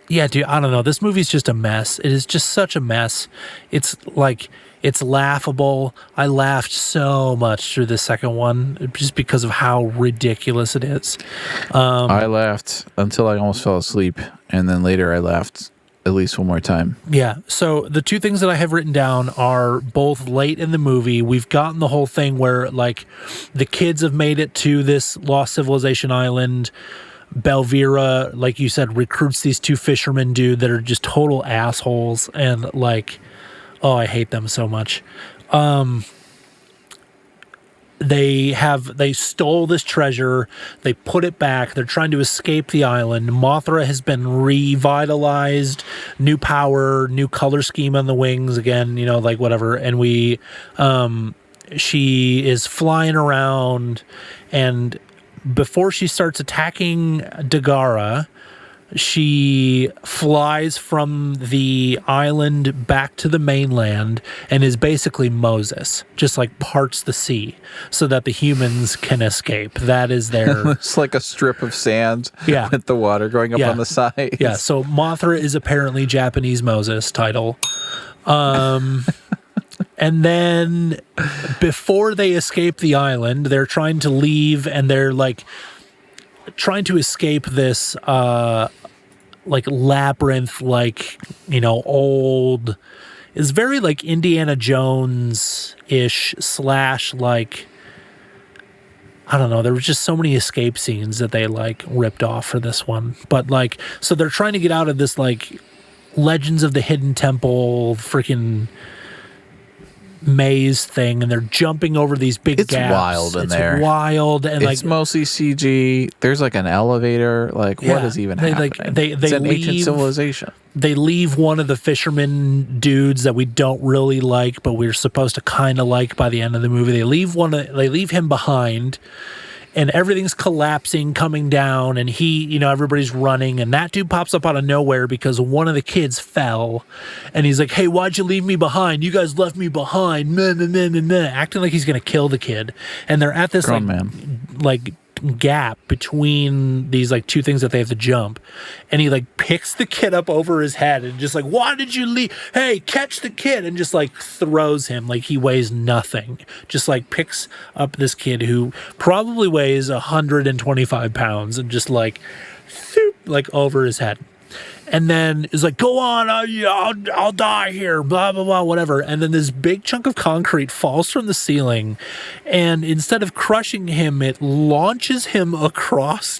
Yeah, dude, I don't know. This movie's just a mess. It is just such a mess. It's like, it's laughable. I laughed so much through the second one just because of how ridiculous it is. I laughed until I almost fell asleep, and then later I laughed at least one more time. Yeah. So the 2 things that I have written down are both late in the movie. We've gotten the whole thing where like the kids have made it to this lost civilization island. Belvira, like you said, recruits these 2 fishermen dude that are just total assholes, and like, oh, I hate them so much. They stole this treasure, they put it back, they're trying to escape the island. Mothra has been revitalized, new power, new color scheme on the wings again, you know, like whatever. And she is flying around, and before she starts attacking Dagara, she flies from the island back to the mainland and is basically Moses, just like parts the sea so that the humans can escape. That is their... It's like a strip of sand Yeah. with the water going up Yeah. on the sides. Yeah, so Mothra is apparently Japanese Moses title. And then before they escape the island, they're trying to leave, and they're like trying to escape this like labyrinth, like, you know, old, is very like Indiana Jones-ish / like, I don't know, there was just so many escape scenes that they like ripped off for this one. But like, so they're trying to get out of this like Legends of the Hidden Temple freaking maze thing, and they're jumping over these big It's gaps. wild in there. It's wild, and It's like mostly CG. There's like an elevator. Like, what Yeah. is even They, happening? like, they it's an ancient leave- civilization. they leave one of the fisherman dudes that we don't really like, but we're supposed to kind of like by the end of the movie. They leave him behind, and everything's collapsing, coming down, and he, you know, everybody's running, and that dude pops up out of nowhere because one of the kids fell, and he's like, "Hey, why'd you leave me behind? You guys left me behind," meh, meh, meh, meh, meh, acting like he's gonna kill the kid, and they're at this Grown man. like gap between these like 2 things that they have to jump, and he like picks the kid up over his head and just like, "Why did you leave? Hey, catch the kid!" and just like throws him like he weighs nothing, just like picks up this kid who probably weighs 125 pounds and just like thoop, like over his head. And then is like, "Go on, I'll die here, blah, blah, blah, whatever." And then this big chunk of concrete falls from the ceiling, and instead of crushing him, it launches him across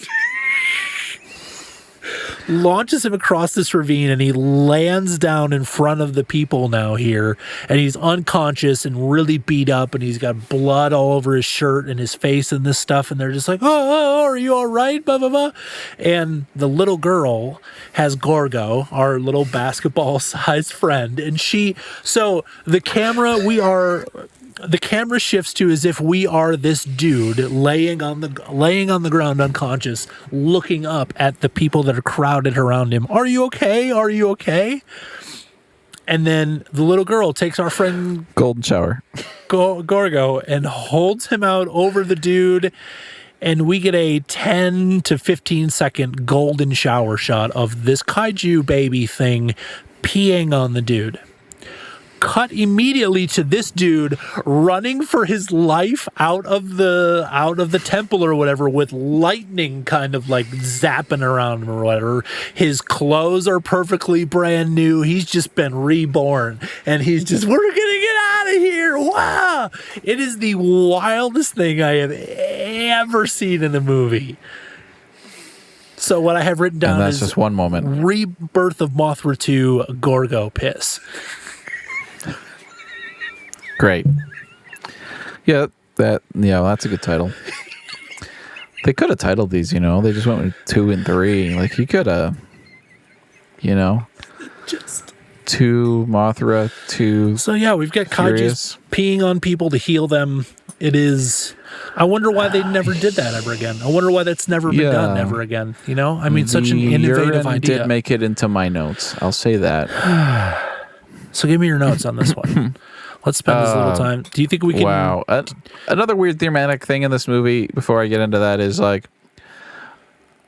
this ravine, and he lands down in front of the people now here, and he's unconscious and really beat up, and he's got blood all over his shirt and his face and this stuff, and they're just like, oh, are you all right, blah, blah, blah. And the little girl has Gorgo, our little basketball-sized friend, and the camera shifts to as if we are this dude laying on the ground unconscious, looking up at the people that are crowded around him. "Are you okay? Are you okay?" And then the little girl takes our friend Golden shower. Gorgo and holds him out over the dude, and we get a 10 to 15 second golden shower shot of this kaiju baby thing peeing on the dude. Cut immediately to this dude running for his life out of the temple or whatever, with lightning kind of like zapping around him or whatever. His clothes are perfectly brand new. He's just been reborn, and he's just, "We're gonna get out of here!" Wow! It is the wildest thing I have ever seen in a movie. So what I have written down And that's is just one moment. Rebirth of Mothra 2 Gorgo Piss. Great. Yeah, that's a good title. They could have titled these, They just went with 2 and 3. Like, you could have, Just 2 Mothra, 2. So yeah, we've got Kaijus Curious. peeing on people to heal them. It is. I wonder why they never did that ever again. I wonder why that's never been done ever again. I mean, such an innovative urine idea. did make it into my notes. I'll say that. So give me your notes on this one. Let's spend this little time. Do you think we can? Wow. Another weird thematic thing in this movie, before I get into that, is like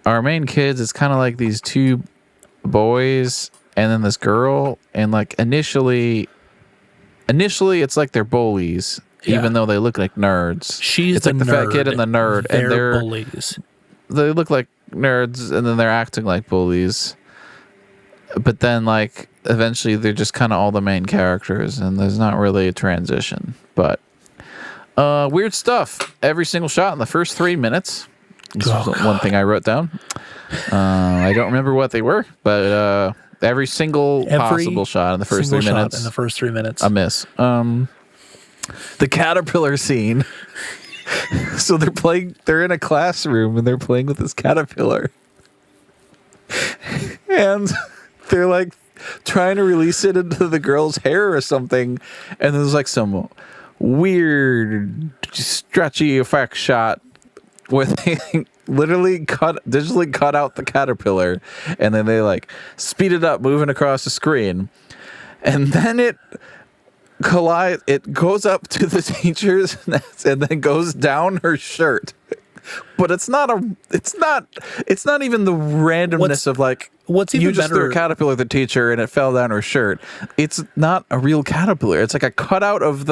our main kids, it's kind of like these 2 boys and then this girl. And like initially it's like they're bullies, even though they look like nerds. She's it's like the nerd. fat kid and the nerd. And they're bullies. They look like nerds and then they're acting like bullies. But then, like, eventually they're just kind of all the main characters, and there's not really a transition. But weird stuff. Every single shot in the first 3 minutes. This was one thing I wrote down. I don't remember what they were, but every possible shot in the first 3 minutes. In the first 3 minutes. A miss. The caterpillar scene. So they're in a classroom, and they're playing with this caterpillar. And they're like trying to release it into the girl's hair or something, and there's like some weird stretchy effect shot where they literally digitally cut out the caterpillar, and then they like speed it up moving across the screen, and then it goes up to the teacher's and then goes down her shirt. But it's not even the randomness of like what's even you just better, threw a caterpillar at the teacher and it fell down her shirt. It's not a real caterpillar. It's like a cutout of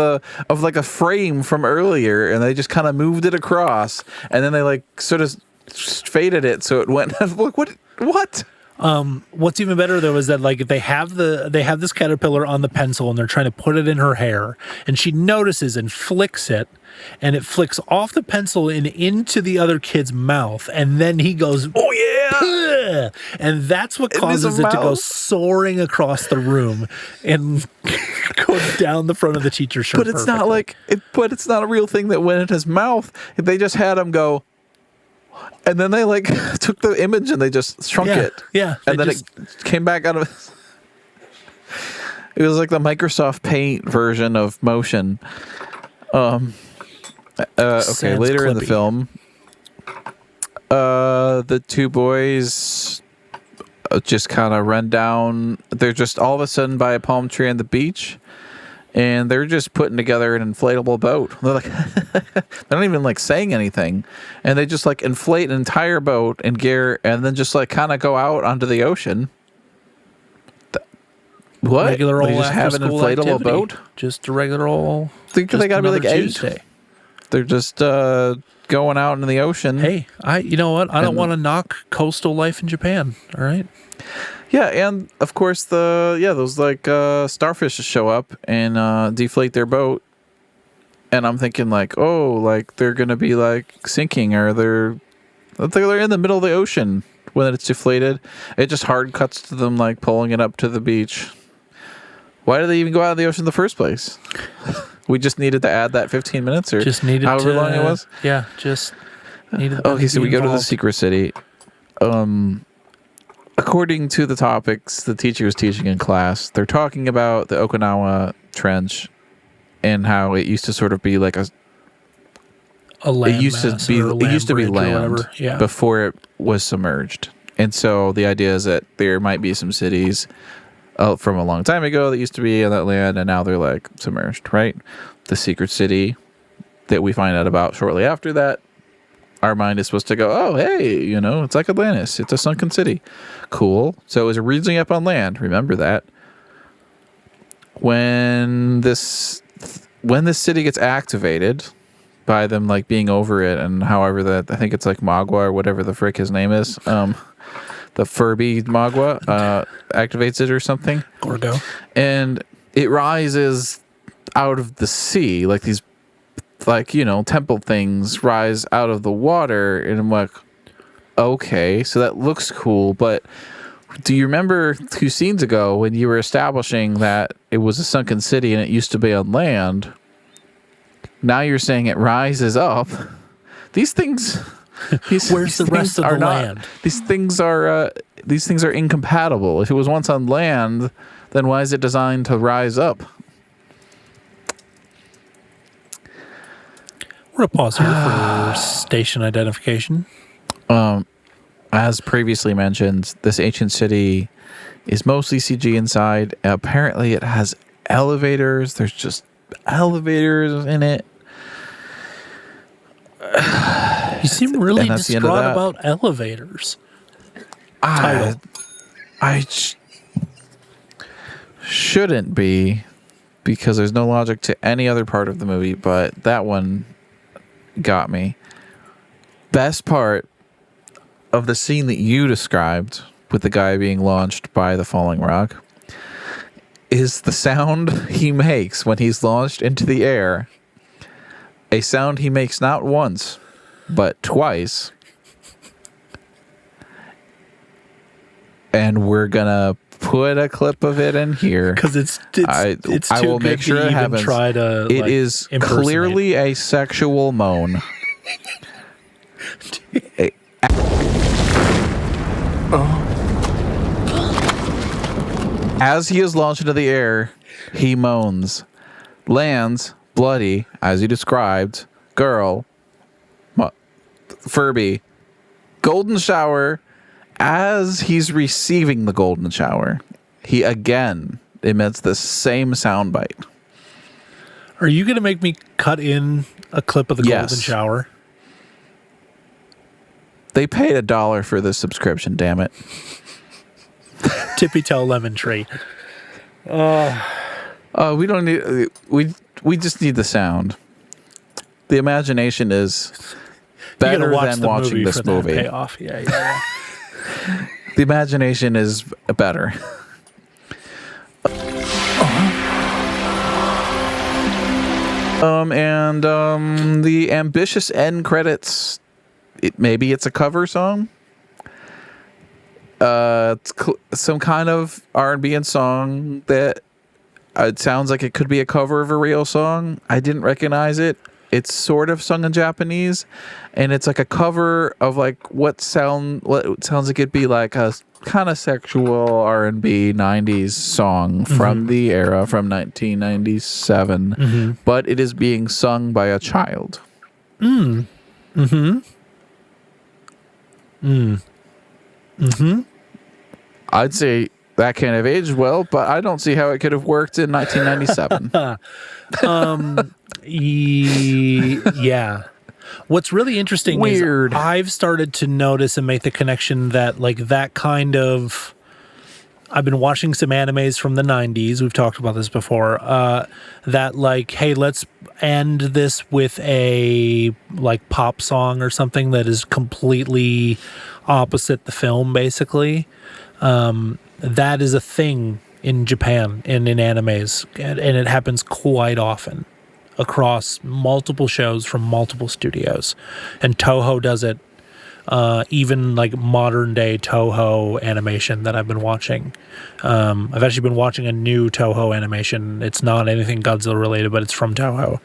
like a frame from earlier, and they just kind of moved it across, and then they like sort of faded it so it went. Like what? What's even better though is that like they have this caterpillar on the pencil and they're trying to put it in her hair, and she notices and flicks it, and it flicks off the pencil and into the other kid's mouth, and then he goes, "Oh yeah!" And that's what causes it to go soaring across the room and go down the front of the teacher's shirt. But it's not like but it's not a real thing that went in his mouth. They just had him go. And then they like took the image and they just shrunk it. Yeah. And then it came back out of it was like the Microsoft Paint version of motion. Okay, later in the film, the 2 boys just kind of run down. They're just all of a sudden by a palm tree on the beach. And they're just putting together an inflatable boat. They're like, they're not even like saying anything. And they just like inflate an entire boat in gear and then just like kind of go out onto the ocean. What? Regular old they just have an inflatable activity. Boat? Just a regular old. They gotta be like 8. Tuesday. They're just going out into the ocean. Hey, you know what? I don't want to knock coastal life in Japan. All right. Yeah, and of course those like starfish show up and deflate their boat, and I'm thinking like, oh, like they're gonna be like sinking, or they're in the middle of the ocean when it's deflated. It just hard cuts to them like pulling it up to the beach. Why did they even go out of the ocean in the first place? We just needed to add that 15 minutes or just needed however long it was. Yeah, just needed. Okay, so we go to the secret city. According to the topics the teacher was teaching in class, they're talking about the Okinawa Trench and how it used to sort of be like a land it used to be land before it was submerged. And so the idea is that there might be some cities from a long time ago that used to be on that land, and now they're like submerged, right? The secret city that we find out about shortly after that, our mind is supposed to go, oh, hey, it's like Atlantis. It's a sunken city. Cool. So it was originally up on land. Remember that. When this city gets activated by them like being over it, and however that, I think it's like Magua or whatever the frick his name is, the Furby Magua activates it or something. Gorgo. And it rises out of the sea, like these temple things rise out of the water, and I'm like, okay, so that looks cool, but do you remember 2 scenes ago when you were establishing that it was a sunken city and it used to be on land? Now you're saying it rises up. These things. Where's the rest of the land? These things are incompatible. If it was once on land, then why is it designed to rise up? We're going to pause here for station identification. As previously mentioned, this ancient city is mostly CG inside. Apparently, it has elevators. There's just elevators in it. You seem really distraught about elevators. I shouldn't be, because there's no logic to any other part of the movie, but that one got me. Best part of the scene that you described with the guy being launched by the falling rock is the sound he makes when he's launched into the air. A sound he makes not once, but twice. And we're gonna put a clip of it in here because it's I too will make good sure to it even happens. try to. It is clearly a sexual moan. As he is launched into the air, he moans, lands, bloody, as you described, girl, Furby, golden shower. As he's receiving the golden shower, he again emits the same soundbite. Are you going to make me cut in a clip of the golden shower? They paid $1 for this subscription, damn it. Tippy toe lemon tree. We don't need. We just need the sound. The imagination is better than watching this movie. Payoff. Yeah. The imagination is better. The ambitious end credits. Maybe it's a cover song. It's some kind of R&B and song that it sounds like it could be a cover of a real song. I didn't recognize it. It's sort of sung in Japanese, and it's like a cover of like what sounds like it'd be like a kind of sexual R&B 90s song from the era from 1997, but it is being sung by a child. I'd say that can't have aged well, but I don't see how it could have worked in 1997. Yeah. What's really interesting is I've started to notice and make the connection that like that kind of. I've been watching some animes from the 90s. We've talked about this before. That like, hey, let's end this with a like pop song or something that is completely opposite the film, basically. That is a thing in Japan and in animes, and it happens quite often across multiple shows from multiple studios. And Toho does it, even like modern day Toho animation that I've been watching. I've actually been watching a new Toho animation. It's not anything Godzilla related, but it's from Toho.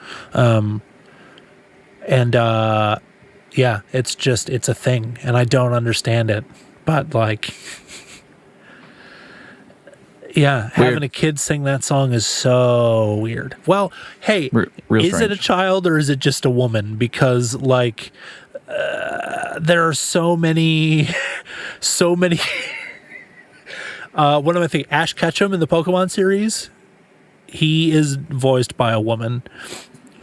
Yeah, it's a thing, and I don't understand it, but like, yeah, having a kid sing that song is so weird. Well, hey, real is strange. it a child or is it just a woman? Because like, there are so many. One of my things, Ash Ketchum in the Pokemon series, he is voiced by a woman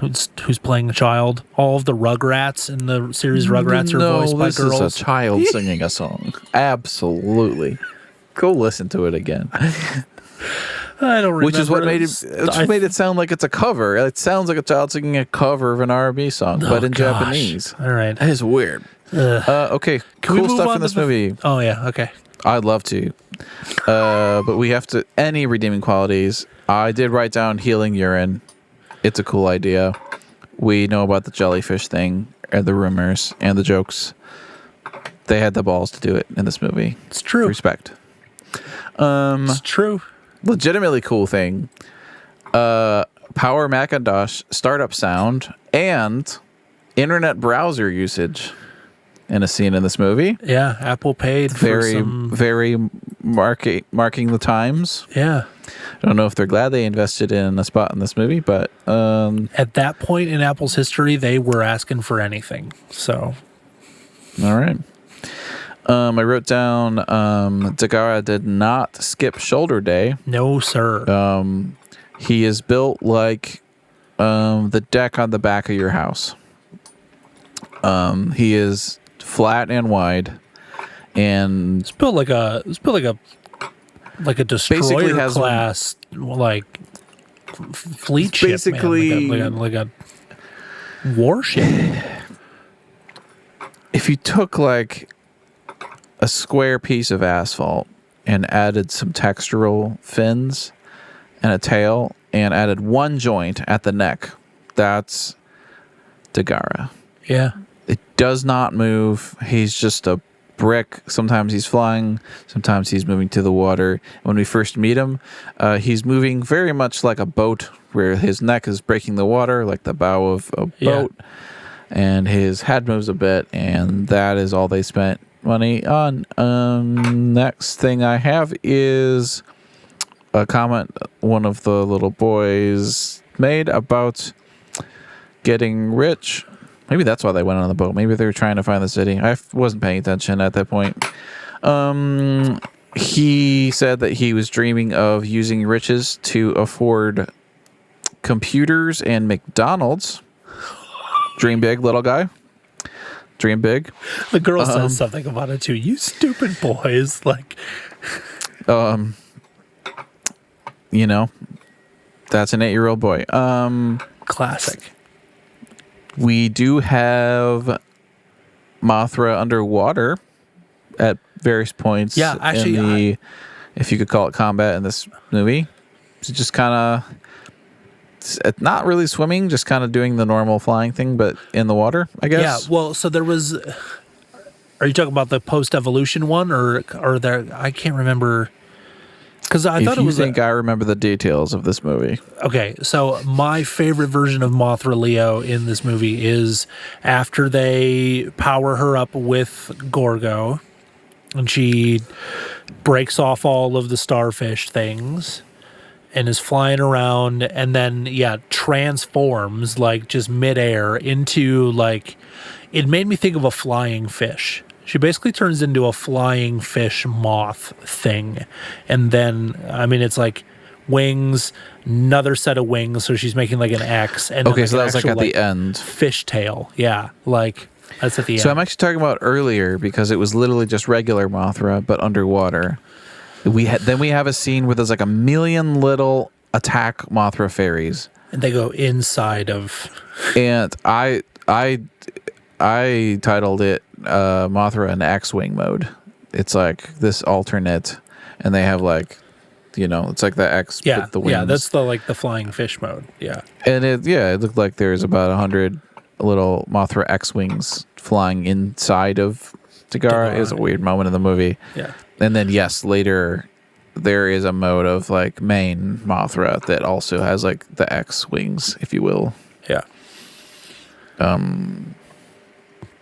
who's playing a child. All of the Rugrats in the series Rugrats are voiced by girls. This is a child singing a song. Absolutely. Go listen to it again. I don't remember. Which is what made it sound like it's a cover. It sounds like a child singing a cover of an R&B song, but in Japanese. All right. That is weird. Okay, cool stuff in this movie. Oh, yeah, okay. I'd love to. But we have to... Any redeeming qualities. I did write down healing urine. It's a cool idea. We know about the jellyfish thing, and the rumors, and the jokes. they had the balls to do it in this movie. It's true. Respect. It's true. Legitimately cool thing. Power Macintosh startup sound and internet browser usage in a scene in this movie. Yeah, Apple paid for some... very marking the times. Yeah. I don't know if they're glad they invested in a spot in this movie, but at that point in Apple's history, they were asking for anything. So, all right. I wrote down Dagara did not skip shoulder day. no, sir. He is built like the deck on the back of your house. He is flat and wide, and It's built like a destroyer has class, like fleet ship, basically man. Like a warship. if you took like a square piece of asphalt and added some textural fins and a tail and added one joint at the neck, that's Dagara. Yeah, It does not move. He's just a brick. Sometimes he's flying. Sometimes he's moving to the water. When we first meet him, he's moving very much like a boat, where his neck is breaking the water like the bow of a boat, and his head moves a bit, and that is all they spent money on. Next thing I have is a comment one of the little boys made about getting rich. Maybe that's why they went on the boat. Maybe they were trying to find the city. I wasn't paying attention at that point. He said that he was dreaming of using riches to afford computers and McDonald's. Dream big, little guy. Dream big. the girl says something about it too. You stupid boys, like You know, that's an 8-year-old boy. classic. We do have Mothra underwater at various points. Yeah, actually, in the, if you could call it combat in this movie, it's just kind of not really swimming, just kind of doing the normal flying thing, but in the water, I guess. Yeah, well, so there was. Are you talking about the post-evolution one, or there? I can't remember. Because I thought it was. If you think I remember the details of this movie. Okay, so my favorite version of Mothra Leo in this movie is after they power her up with Gorgo, and she breaks off all of the starfish things and is flying around, and then transforms like just midair into like. It made me think of a flying fish. She basically turns into a flying fish moth thing. And then, I mean, it's like wings, another set of wings. So she's making like an X. And Okay, then, so that was like at the end. Fish tail. Yeah. Like that's at the end. So I'm actually talking about earlier because it was literally just regular Mothra, but underwater. Then we have a scene where there's like a million little attack Mothra fairies. And they go inside of. And I titled it Mothra in X-Wing mode. It's like this alternate, and they have like, it's like the X with the wings. Yeah, that's the flying fish mode. Yeah. And it looked like there's about 100 little Mothra X-Wings flying inside of Dagara. It was a weird moment in the movie. Yeah. And then, yes, later there is a mode of like main Mothra that also has like the X-Wings, if you will. Yeah.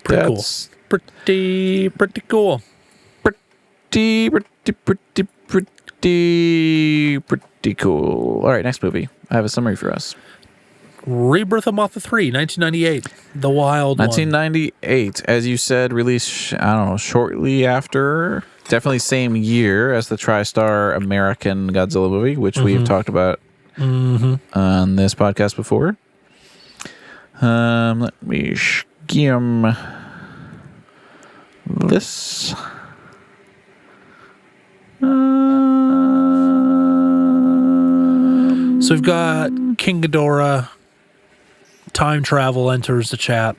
Pretty cool. Pretty cool. Pretty cool. All right, next movie. I have a summary for us. Rebirth of Mothra 3, 1998. The Wild 1998, as you said, released, I don't know, shortly after, definitely same year as the TriStar American Godzilla movie, which we have talked about on this podcast before. Let me skim this. So we've got King Ghidorah. Time travel enters the chat.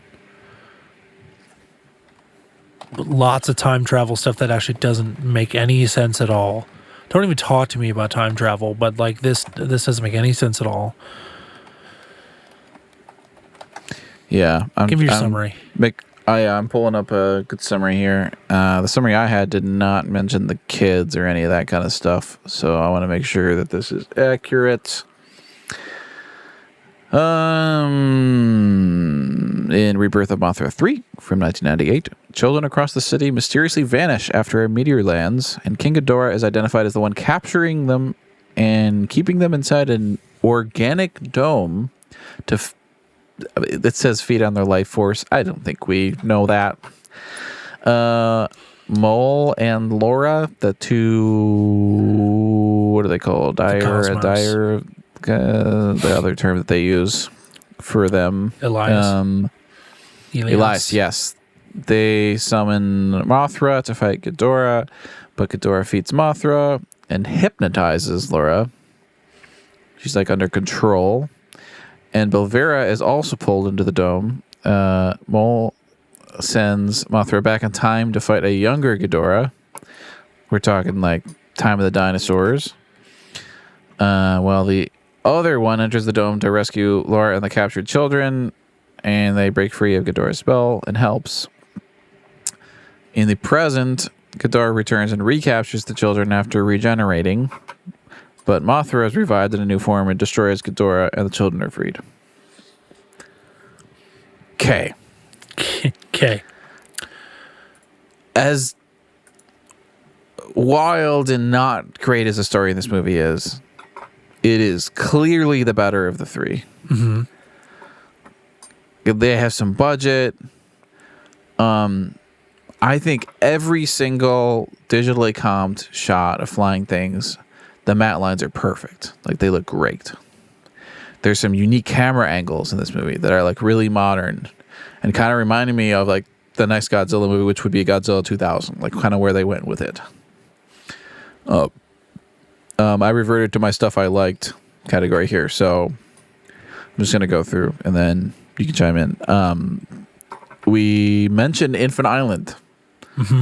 Lots of time travel stuff that actually doesn't make any sense at all. Don't even talk to me about time travel, but like this doesn't make any sense at all. Yeah. Give me your summary. I'm pulling up a good summary here. The summary I had did not mention the kids or any of that kind of stuff, so I want to make sure that this is accurate. In Rebirth of Mothra 3 from 1998, children across the city mysteriously vanish after a meteor lands, and King Ghidorah is identified as the one capturing them and keeping them inside an organic dome it says feed on their life force. I don't think we know that. Mole and Laura, the two, what are they called? The other term that they use for them. Elias. Elias, yes. They summon Mothra to fight Ghidorah, but Ghidorah feeds Mothra and hypnotizes Laura. She's like under control. And Belvera is also pulled into the dome. Mole sends Mothra back in time to fight a younger Ghidorah. We're talking like time of the dinosaurs. While the other one enters the dome to rescue Laura and the captured children, and they break free of Ghidorah's spell and helps. In the present, Ghidorah returns and recaptures the children after regenerating. But Mothra is revived in a new form and destroys Ghidorah, and the children are freed. Okay. As wild and not great as the story in this movie is, it is clearly the better of the three. Mm-hmm. They have some budget. I think every single digitally comped shot of flying things, the matte lines are perfect. Like, they look great. There's some unique camera angles in this movie that are like really modern and kind of reminding me of like the next Godzilla movie, which would be Godzilla 2000, like kind of where they went with it. I reverted to my stuff I liked category here, so I'm just going to go through and then you can chime in. We mentioned Infant Island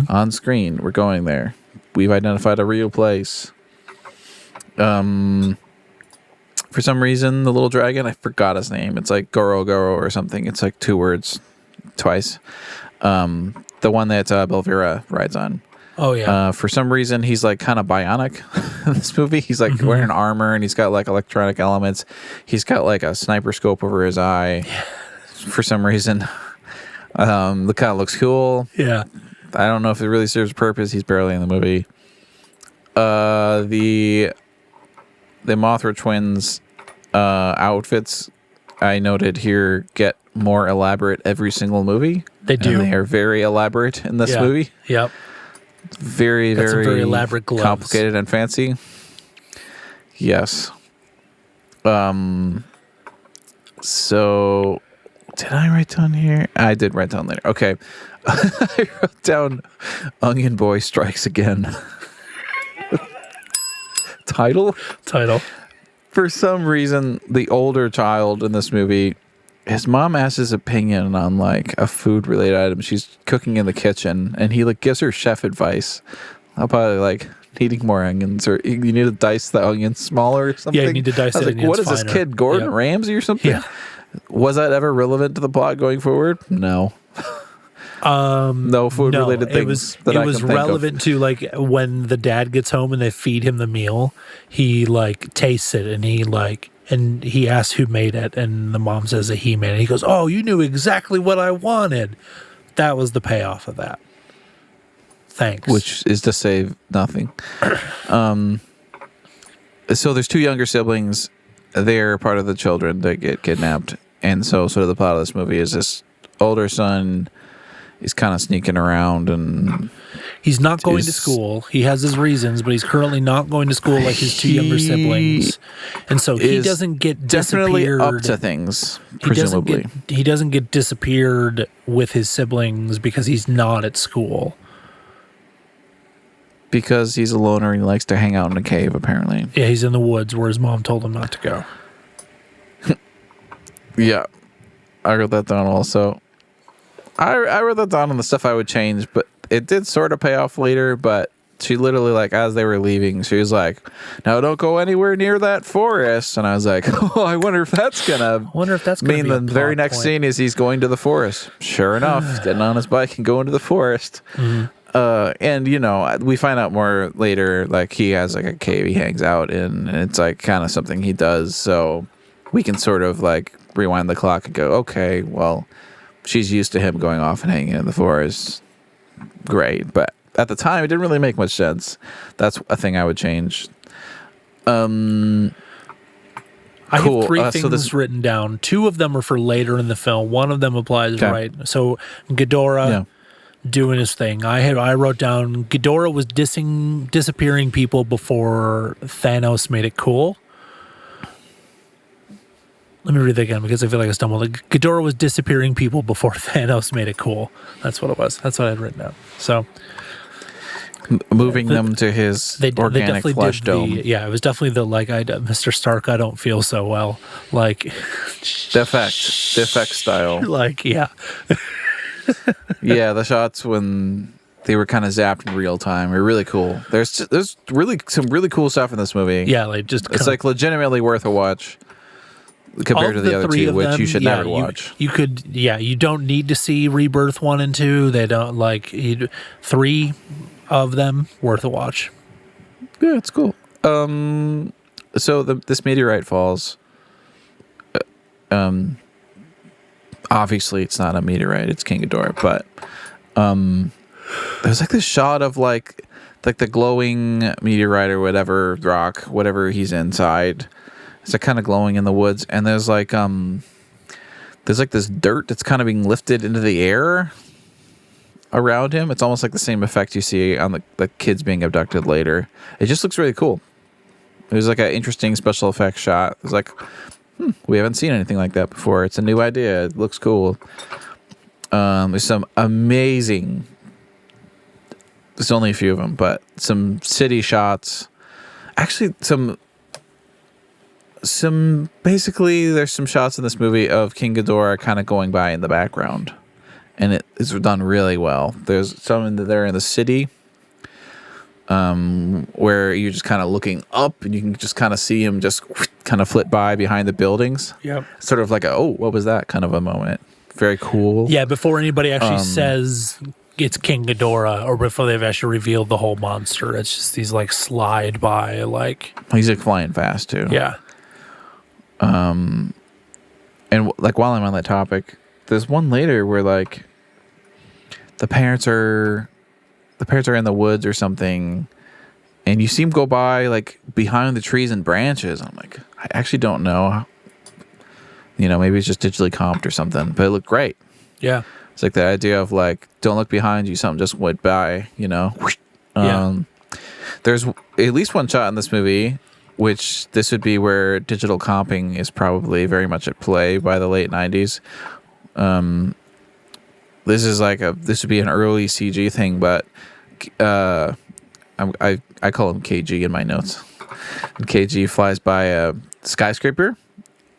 on screen. We're going there. We've identified a real place. For some reason, the little dragon, I forgot his name. It's like Goro or something. It's like 2 words twice. The one that Belvera rides on. Oh, yeah. For some reason, he's like kind of bionic in this movie. He's like wearing armor and he's got like electronic elements. He's got like a sniper scope over his eye for some reason. The kind of looks cool. Yeah. I don't know if it really serves a purpose. He's barely in the movie. The Mothra twins outfits, I noted here, get more elaborate every single movie. They do. And they are very elaborate in this movie. Yep. Very elaborate gloves. Complicated and fancy. Yes. So, did I write down here? I did write down later. Okay. I wrote down Onion Boy Strikes Again. Title. For some reason, the older child in this movie, his mom asks his opinion on like a food related item. She's cooking in the kitchen and he like gives her chef advice about like needing more onions, or you need to dice the onions smaller or something. Yeah, you need to dice the onions what is finer. this kid, Gordon Ramsay or something? Yeah. Was that ever relevant to the plot going forward? No. No food related things. It was relevant to like when the dad gets home and they feed him the meal, he like tastes it and he asks who made it, and the mom says that he made it. He goes, "Oh, you knew exactly what I wanted." That was the payoff of that. Thanks. Which is to say nothing. So there's 2 younger siblings. They're part of the children that get kidnapped, and so sort of the plot of this movie is this older son is kind of sneaking around, and he's not going to school. He has his reasons, but he's currently not going to school like his 2 younger siblings, and so he doesn't get definitely disappeared. up to things. Presumably, he doesn't get disappeared with his siblings because he's not at school. Because he's a loner and he likes to hang out in a cave. Apparently, Yeah, he's in the woods where his mom told him not to go. Yeah, I wrote that down also. I wrote that down on the stuff I would change, but it did sort of pay off later, but she literally, like, as they were leaving, she was like, "Now don't go anywhere near that forest." And I was like, "Oh, I wonder if that's gonna mean the very next scene is he's going to the forest." Sure enough, he's getting on his bike and going to the forest. And you know, we find out more later. Like, he has like a cave he hangs out in, and it's like kind of something he does. So we can sort of like rewind the clock and go, okay, well, she's used to him going off and hanging in the forest. Great, but at the time, it didn't really make much sense. That's a thing I would change. I have 3 things written down. 2 of them are for later in the film. One of them applies right. So Ghidorah doing his thing. I wrote down Ghidorah was disappearing people before Thanos made it cool. Let me read that again because I feel like I stumbled. Ghidorah was disappearing people before Thanos made it cool. That's what it was. That's what I had written down. So moving them to his organic flesh dome. It was definitely the Mr. Stark, I don't feel so well. Like the effect style. Like, yeah. Yeah, the shots when they were kind of zapped in real time are really cool. There's really some really cool stuff in this movie. Yeah, like it's like legitimately worth a watch compared to the other 2, which you should never watch. You don't need to see Rebirth 1 and 2. They don't 3 of them worth a watch. Yeah, it's cool. So this meteorite falls. Obviously it's not a meteorite, it's King Ghidorah, but there's like this shot of like the glowing meteorite or whatever rock, whatever he's inside. It's like kind of glowing in the woods, and there's like this dirt that's kind of being lifted into the air around him. It's almost like the same effect you see on the kids being abducted later. It just looks really cool. There's like an interesting special effects shot. It's like, we haven't seen anything like that before. It's a new idea. It looks cool. There's some amazing, there's only a few of them, but some city shots. Actually, basically there's some shots in this movie of King Ghidorah kind of going by in the background, and it is done really well. There's some there in the city where you're just kind of looking up and you can just kind of see him just kind of flit by behind the buildings. Yep. Sort of like what was that kind of a moment. Very cool. Yeah, before anybody actually says it's King Ghidorah, or before they've actually revealed the whole monster, it's just these slide by He's flying fast too. Yeah. And while I'm on that topic, there's one later where the parents are in the woods or something, and you see them go by behind the trees and branches. I'm like, I actually don't know. Maybe it's just digitally comped or something, but it looked great. Yeah. It's like the idea of don't look behind you, something just went by, Yeah. There's at least one shot in this movie, which this would be where digital comping is probably very much at play by the late 90s. This is this would be an early CG thing, but I call him KG in my notes. And KG flies by a skyscraper,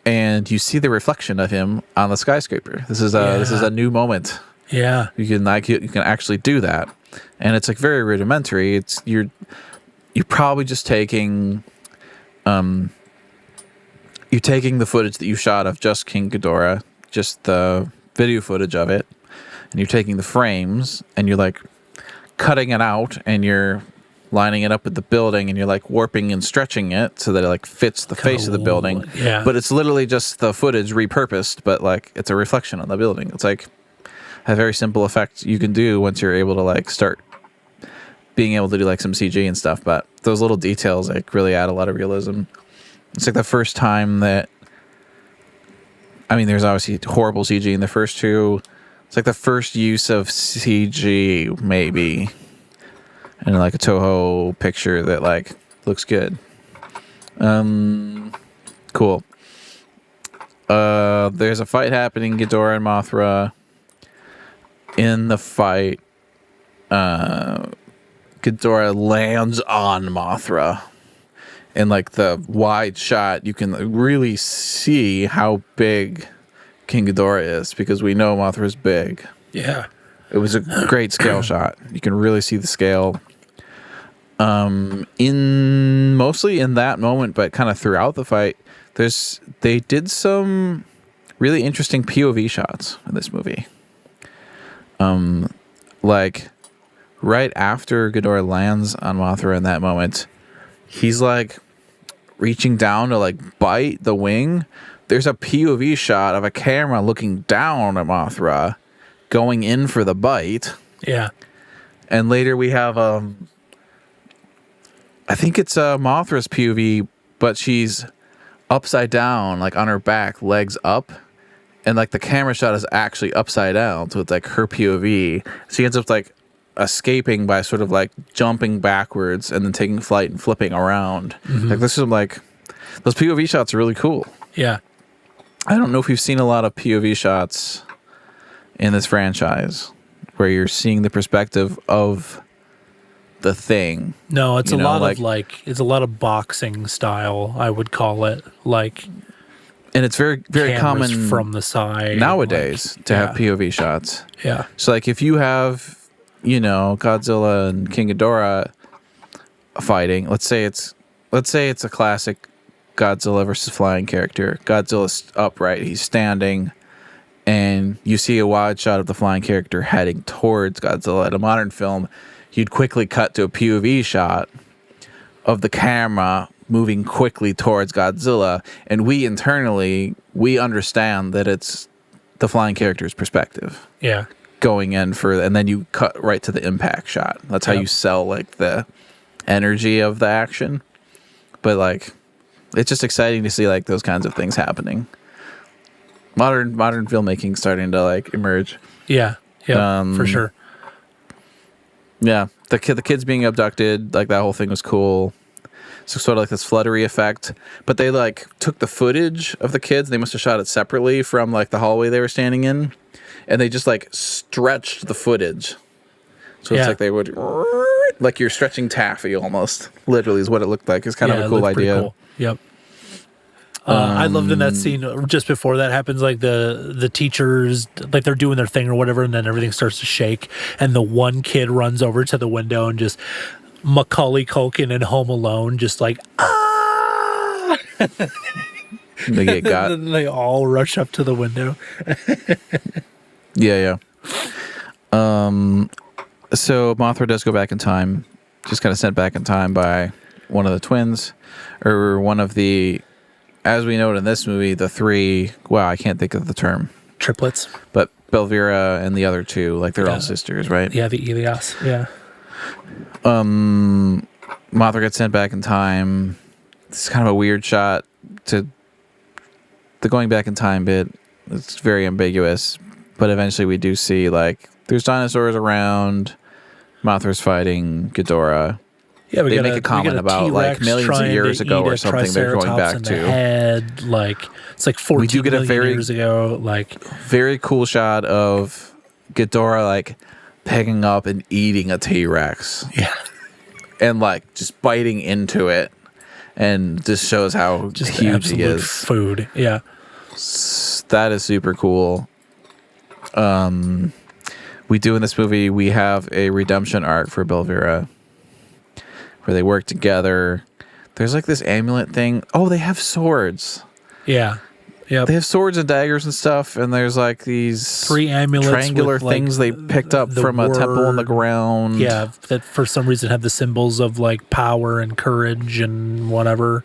and you see the reflection of him on the skyscraper. This is a new moment. Yeah, you can actually do that, and it's very rudimentary. You're probably just taking the footage that you shot of just King Ghidorah, just the video footage of it, and you're taking the frames and you're cutting it out and you're lining it up with the building and you're warping and stretching it so that it fits the face of the building. Yeah. But it's literally just the footage repurposed, but it's a reflection on the building. It's a very simple effect you can do once you're able to start being able to do some CG and stuff. But those little details really add a lot of realism. It's the first time that, there's obviously horrible CG in the first 2. It's the first use of CG, maybe, in a Toho picture that looks good. Cool. There's a fight happening, Ghidorah and Mothra. In the fight, Ghidorah lands on Mothra. In the wide shot, you can really see how big King Ghidorah is, because we know Mothra's big. Yeah. It was a great scale shot. You can really see the scale. Mostly in that moment, but kind of throughout the fight, they did some really interesting POV shots in this movie. Like right after Ghidorah lands on Mothra in that moment, he's like reaching down to like bite the wing. There's a POV shot of a camera looking down at Mothra, going in for the bite. Yeah. And later we have I think it's Mothra's POV, but she's upside down, like on her back, legs up, and like the camera shot is actually upside down, so it's like her POV. She ends up like escaping by sort of like jumping backwards and then taking flight and flipping around. Like this is like those POV shots are really cool. Yeah. I don't know if you've seen a lot of POV shots in this franchise where you're seeing the perspective of the thing. No, it's You a know, lot like- of like it's a lot of boxing style, I would call it. Like And it's very, very cameras common from the side nowadays to have yeah. POV shots. Yeah. So like if you have, you know, Godzilla and King Ghidorah fighting, let's say it's a classic Godzilla versus flying character. Godzilla's upright, he's standing, and you see a wide shot of the flying character heading towards Godzilla. In a modern film, you'd quickly cut to a POV shot of the camera moving quickly towards Godzilla, and we internally understand that it's the flying character's perspective Yeah. going in for, and then you cut right to the impact shot. That's how Yep. you sell like the energy of the action. But like, it's just exciting to see like those kinds of things happening. Modern filmmaking starting to like emerge. Yeah. Yeah. For sure. Yeah, the kids being abducted, like that whole thing was cool. So sort of like this fluttery effect, but they like took the footage of the kids. They must have shot it separately from like the hallway they were standing in, and they just like stretched the footage. So it's Yeah. like they would, like you're stretching taffy almost. Literally is what it looked like. It's kind of a it cool looked pretty idea. cool. Yep. I loved in that scene just before that happens, like the teachers, like they're doing their thing or whatever, and then everything starts to shake, and the one kid runs over to the window and just Macaulay Culkin in Home Alone, just like ah. They get got. And then they all rush up to the window. Yeah. So Mothra does go back in time, just kind of sent back in time by one of the twins, or one of the, as we know in this movie, the three, wow, I can't think of the term, Triplets. but Belvira and the other two, like they're all sisters, right? Yeah, the Elias. Yeah. Mothra gets sent back in time. It's kind of a weird shot to the going back in time bit. It's very ambiguous, but eventually we do see like there's dinosaurs around. Mothra's fighting Ghidorah. Yeah, They make a comment about, like, millions of years ago or something they're going back to. Head. Like it's like 14 We do get a million very- years ago. Like Very cool shot of Ghidorah like picking up and eating a T-Rex yeah, and like just biting into it, and just shows how just huge he absolute is. food. Yeah. That is super cool. We do in this movie, we have a redemption arc for Belvira where they work together. There's like this amulet thing. Oh, they have swords. Yeah. Yeah. They have swords and daggers and stuff, and there's like these 3 amulets triangular with, like, things they picked up the from a temple in the word. ground. Yeah, that for some reason have the symbols of like power and courage and whatever.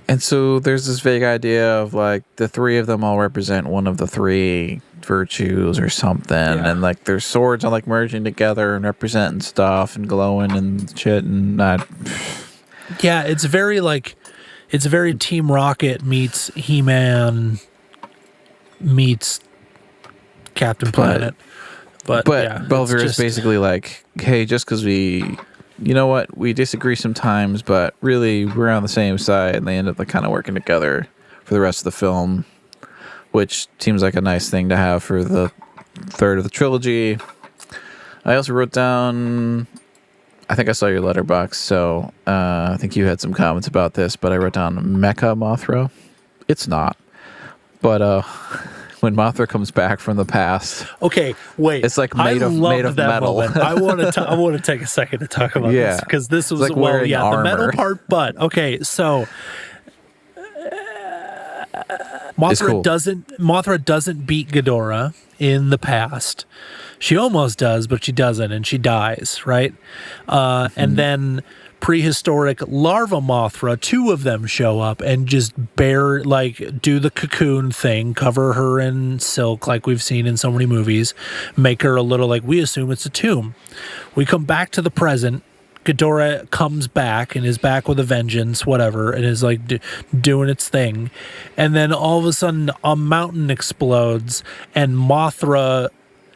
And so there's this vague idea of like the three of them all represent one of the 3 virtues or something. Yeah. And like their swords are like merging together and representing stuff and glowing and shit and not. Yeah, it's very Team Rocket meets He-Man meets Captain Planet. But yeah, Belvira it's is just- basically like, hey, just because we, you know what, we disagree sometimes, but really we're on the same side, and they end up like kind of working together for the rest of the film, which seems like a nice thing to have for the third of the trilogy. I also wrote down, I think I saw your letterbox, so I think you had some comments about this, but I wrote down Mecha Mothra. It's not, but when Mothra comes back from the past. Okay, wait. It's like made of that metal. moment. I want to take a second to talk about this because this was like wearing the metal armor. part. But okay, so Mothra doesn't beat Ghidorah in the past. She almost does, but she doesn't, and she dies, right? And then prehistoric larva Mothra, 2 of them show up and just do the cocoon thing, cover her in silk like we've seen in so many movies, make her a little like we assume it's a tomb. We come back to the present. Ghidorah comes back and is back with a vengeance, whatever, and is like doing its thing. And then all of a sudden a mountain explodes and Mothra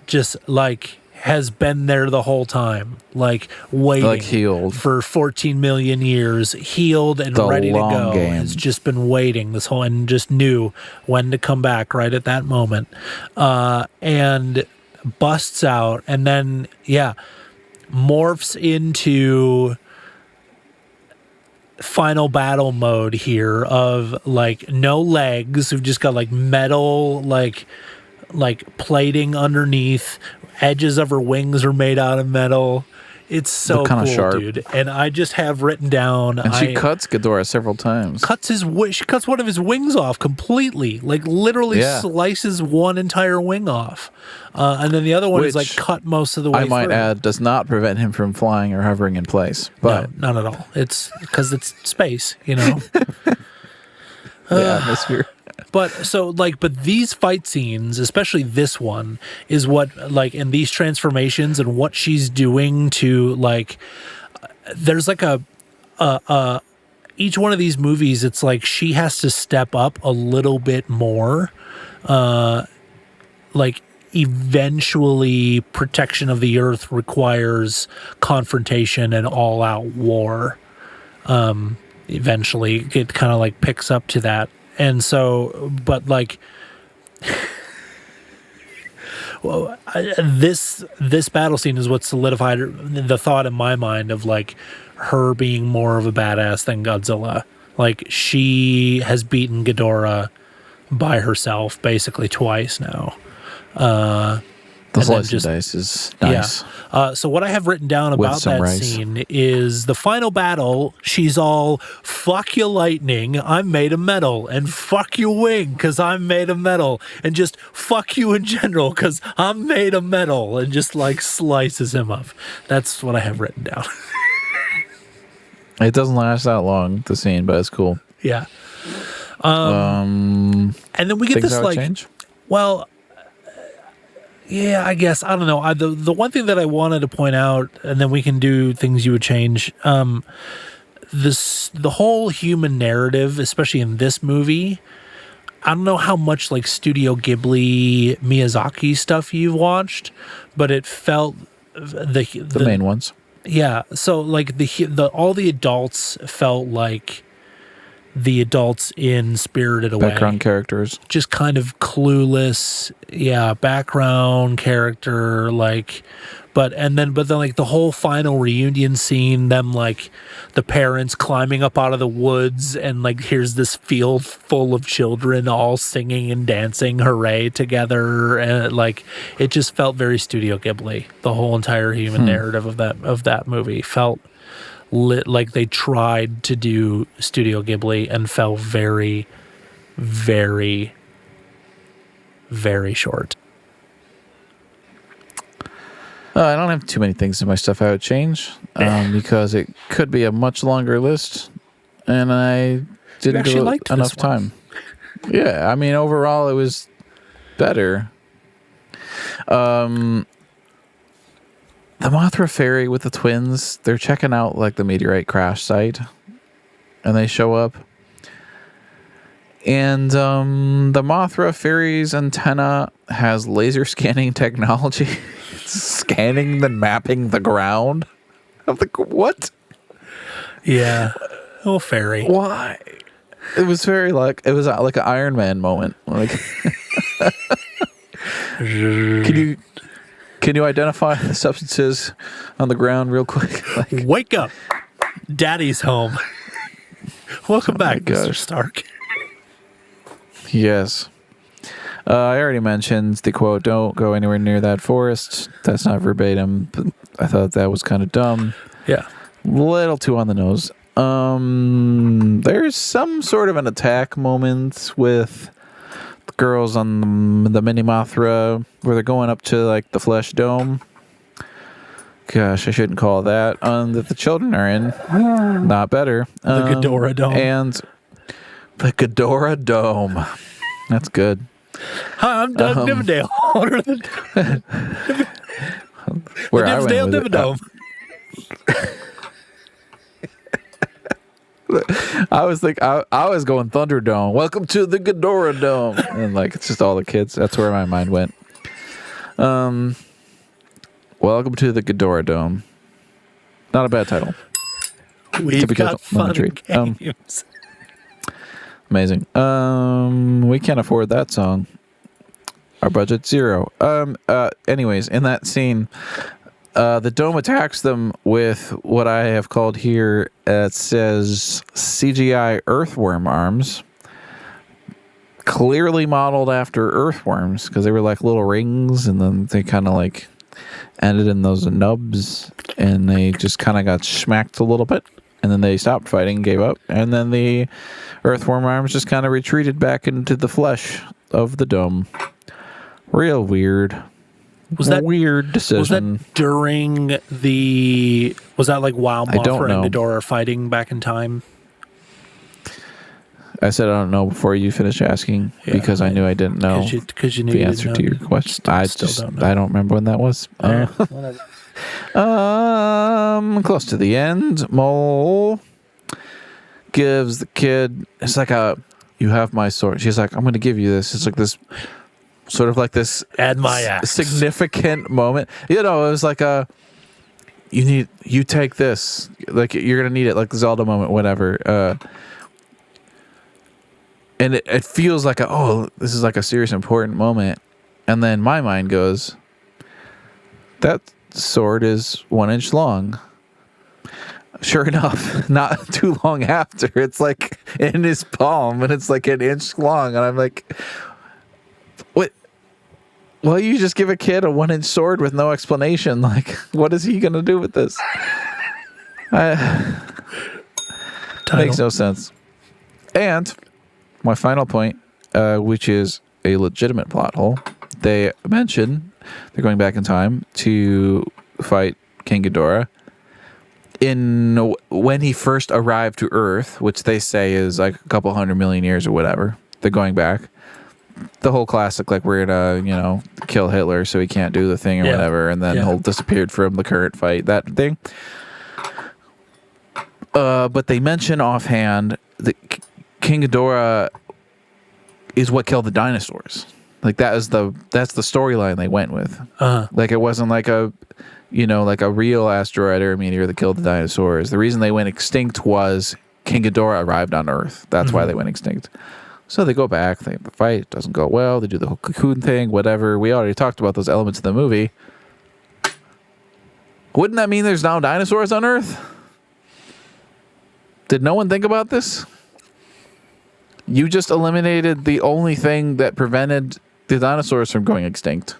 just like has been there the whole time, like waiting, like healed for 14 million years, healed and ready to go. Game. Has just been waiting this whole and just knew when to come back right at that moment, and busts out, and then morphs into final battle mode here of like no legs. We've just got like metal, like plating underneath. Edges of her wings are made out of metal. It's so cool, sharp. Dude. And I just have written down. And she cuts Ghidorah several times. She cuts one of his wings off completely. Like literally slices one entire wing off. And then the other one is like cut most of the way I might through. add, does not prevent him from flying or hovering in place. But no, not at all. It's because it's space, you know? The atmosphere. But these fight scenes, especially this one, is what and these transformations and what she's doing to there's like each one of these movies, it's like she has to step up a little bit more. Eventually protection of the earth requires confrontation and all out war. Eventually it kind of picks up to that. And so, but this battle scene is what solidified the thought in my mind of her being more of a badass than Godzilla. She has beaten Ghidorah by herself basically twice now. The slice and dice is nice. Yeah. So what I have written down about that scene is the final battle. She's all, fuck you lightning, I'm made of metal, and fuck you wing, because I'm made of metal, and just fuck you in general, because I'm made of metal, and just slices him up. That's what I have written down. It doesn't last that long, the scene, but it's cool. Yeah. And then we get this change? Well, yeah, I guess. I don't know. The one thing that I wanted to point out, and then we can do things you would change. The whole human narrative, especially in this movie, I don't know how much Studio Ghibli, Miyazaki stuff you've watched, but it felt the main ones. Yeah. So all the adults felt like the adults in Spirited Away. Background characters. Just kind of clueless. Yeah, background character, but then the whole final reunion scene, them the parents climbing up out of the woods and here's this field full of children all singing and dancing hooray together, and it just felt very Studio Ghibli. The whole entire human narrative of that movie felt like they tried to do Studio Ghibli and fell very, very, very short. I don't have too many things in my stuff I would change because it could be a much longer list, and I didn't give it enough time. Yeah, I mean, overall it was better. The Mothra Ferry with the twins, they're checking out the meteorite crash site, and they show up. And the Mothra Ferry's antenna has laser scanning technology. It's scanning and mapping the ground. I'm like, what? Yeah. Oh, fairy. Why? It was very it was like an Iron Man moment. Can you identify the substances on the ground real quick? Wake up. Daddy's home. Welcome back, Mr. Stark. Yes. I already mentioned the quote, "Don't go anywhere near that forest." That's not verbatim, but I thought that was kind of dumb. Yeah. Little too on the nose. There's some sort of an attack moment with the girls on the mini Mothra where they're going up to like the flesh dome. Gosh, I shouldn't call that. That the children are in. Not better. The Ghidorah Dome. And the Ghidorah Dome. That's good. Hi, I'm Doug Divendale. Where the I went Dimmsdale with it, Dimmadome. I was going Thunderdome. Welcome to the Ghidorah Dome, and like it's just all the kids. That's where my mind went. Welcome to the Ghidorah Dome. Not a bad title. We've got fun tree. games. Amazing. We can't afford that song. Our budget's zero. Anyways, in that scene, the dome attacks them with what I have called here, it says CGI earthworm arms. Clearly modeled after earthworms because they were like little rings and then they kind of like ended in those nubs and they just kind of got smacked a little bit and then they stopped fighting, gave up, and then the earthworm arms just kind of retreated back into the flesh of the dome. Real weird. Was that weird decision? Was that during the? Was that like while Mothra and Ghidorah are fighting back in time? I said I don't know before you finished asking because I knew I didn't know because you knew the answer to your question. I don't remember when that was. Whatever. Close to the end, Mole gives the kid. It's like you have my sword. She's like, I'm going to give you this. It's like this. Sort of like this add my axe. Significant moment. You know, it was like you take this. Like you're gonna need it, like the Zelda moment, whatever. And it feels like this is like a serious important moment. And then my mind goes, that sword is 1 inch long. Sure enough, not too long after, it's like in his palm and it's like 1 inch long, and I'm like, what? Well, you just give a kid a 1 inch sword with no explanation. Like, what is he going to do with this? Makes no sense. And my final point, which is a legitimate plot hole, they mention they're going back in time to fight King Ghidorah. When he first arrived to Earth, which they say is like a couple 100 million years or whatever, they're going back. The whole classic, like we're gonna, kill Hitler so he can't do the thing or whatever, and then he'll disappeared from the current fight, that thing. But they mention offhand that King Ghidorah is what killed the dinosaurs. Like that's the storyline they went with. Like it wasn't like a real asteroid or a meteor that killed the dinosaurs. The reason they went extinct was King Ghidorah arrived on Earth. That's why they went extinct. So they go back, they have the fight, it doesn't go well, they do the whole cocoon thing, whatever. We already talked about those elements of the movie. Wouldn't that mean there's now dinosaurs on Earth? Did no one think about this? You just eliminated the only thing that prevented the dinosaurs from going extinct.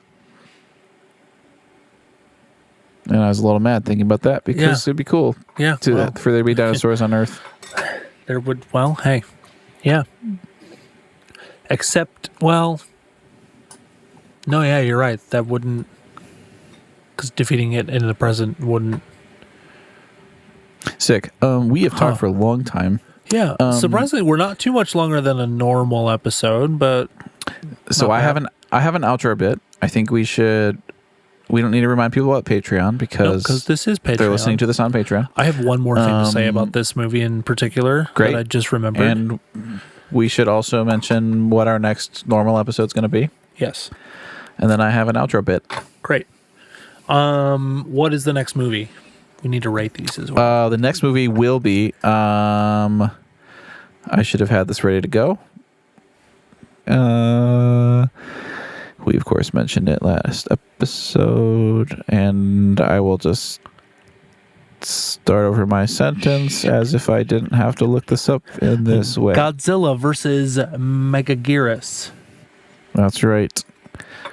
And I was a little mad thinking about that because it'd be cool for there to be dinosaurs on Earth. There would, hey, yeah. Except, no, you're right. That wouldn't, because defeating it in the present wouldn't. Sick. We have talked for a long time. Yeah. Surprisingly, we're not too much longer than a normal episode, but. So I have an outro bit. I think we don't need to remind people about Patreon because this is Patreon. They're listening to this on Patreon. I have one more thing to say about this movie in particular that I just remembered. And we should also mention what our next normal episode is going to be. Yes. And then I have an outro bit. Great. What is the next movie? We need to rate these as well. The next movie will be, I should have had this ready to go. We, of course, mentioned it last episode, and I will just start over my sentence as if I didn't have to look this up in this way. Godzilla versus Megaguirus. That's right.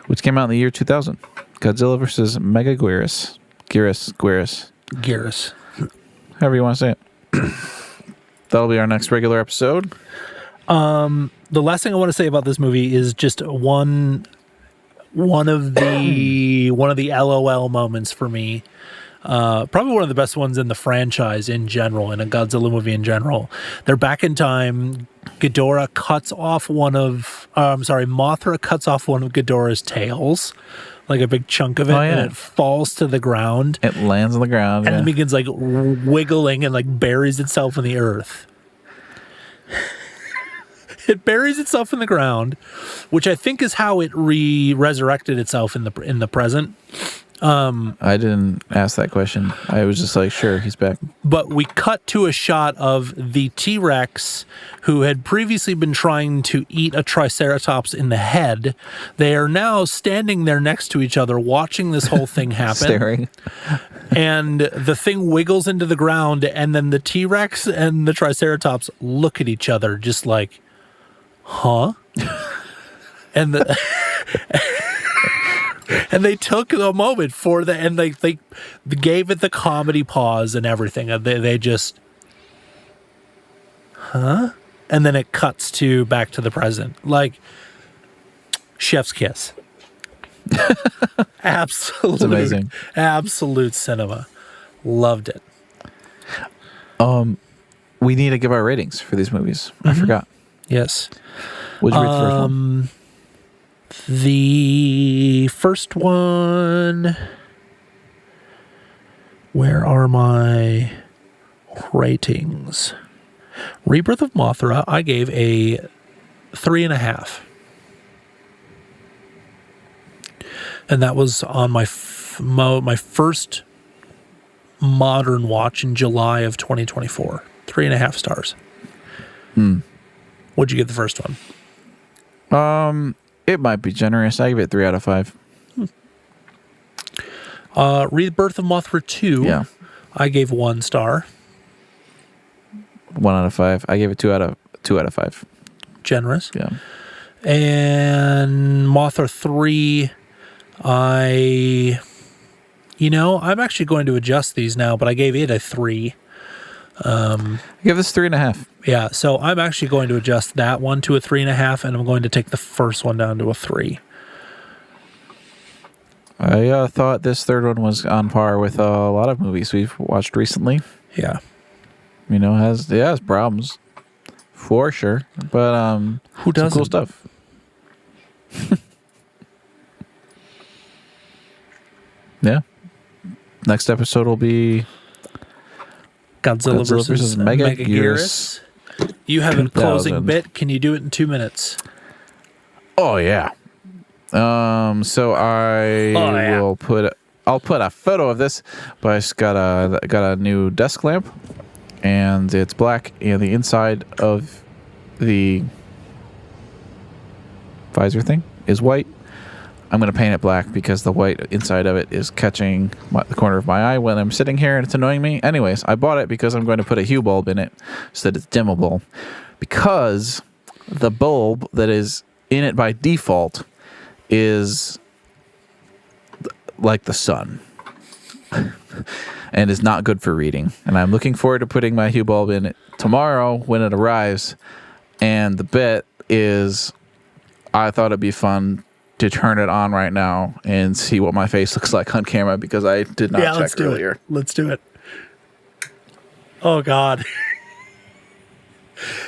Which came out in the year 2000. Godzilla versus Megaguirus. Guirus. However you want to say it. That'll be our next regular episode. The last thing I want to say about this movie is just one of the LOL moments for me. Probably one of the best ones in the franchise in general, in a Godzilla movie in general. They're back in time. Mothra cuts off one of Ghidorah's tails, like a big chunk of it, and it falls to the ground. It lands on the ground, and it begins like wiggling and like buries itself in the earth. It buries itself in the ground, which I think is how it resurrected itself in the present. I didn't ask that question. I was just like, sure, he's back. But we cut to a shot of the T-Rex who had previously been trying to eat a Triceratops in the head. They are now standing there next to each other, watching this whole thing happen. Staring. And the thing wiggles into the ground, and then the T-Rex and the Triceratops look at each other just like, huh? And and they took a moment and they gave it the comedy pause and everything. They just, huh? And then it cuts back to the present. Like, chef's kiss. Absolute. It's amazing. Absolute cinema. Loved it. We need to give our ratings for these movies. I forgot. Yes. What'd you rate the first one? The first one, where are my ratings? Rebirth of Mothra, I gave a 3.5. And that was on my first modern watch in July of 2024. 3.5 stars. What'd you give the first one? It might be generous. I give it 3 out of 5. Rebirth of Mothra 2. Yeah. I gave 1 star. 1 out of 5. I gave it 2 out of 5. Generous. Yeah. And Mothra 3, I'm actually going to adjust these now, but I gave it a 3. I give this 3.5. Yeah, so I'm actually going to adjust that one to a 3.5, and I'm going to take the first one down to a 3. I thought this third one was on par with a lot of movies we've watched recently. Yeah. Has problems for sure, but who doesn't? Some cool stuff. Yeah. Next episode will be Godzilla versus Megaguirus. You have a closing bit. Can you do it in 2 minutes? Oh yeah. So I'll put a photo of this, but I just got a new desk lamp, and it's black, and the inside of the visor thing is white. I'm going to paint it black because the white inside of it is catching the corner of my eye when I'm sitting here, and it's annoying me. Anyways, I bought it because I'm going to put a hue bulb in it so that it's dimmable, because the bulb that is in it by default is like the sun and is not good for reading. And I'm looking forward to putting my hue bulb in it tomorrow when it arrives. And the bit is, I thought it'd be fun to turn it on right now and see what my face looks like on camera, because I did not check earlier. Let's do it. Oh God.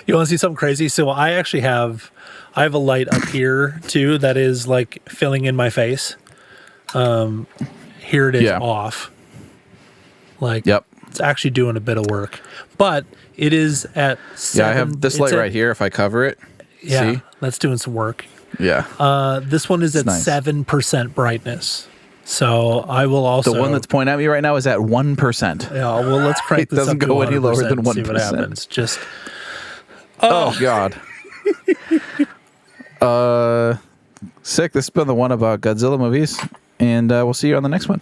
You want to see something crazy? So I actually have a light up here too that is like filling in my face. Here it is off. Like, yep. It's actually doing a bit of work, but it is at 7. Yeah, I have this light right here. If I cover it, see? That's doing some work. Yeah. This one is at 7% brightness. So I will also... The one that's pointing at me right now is at 1%. Yeah, well, let's crank this up to 100%. It doesn't go any lower than 1%. See what happens. Just... Oh, God. Sick. This has been the one about Godzilla movies, and we'll see you on the next one.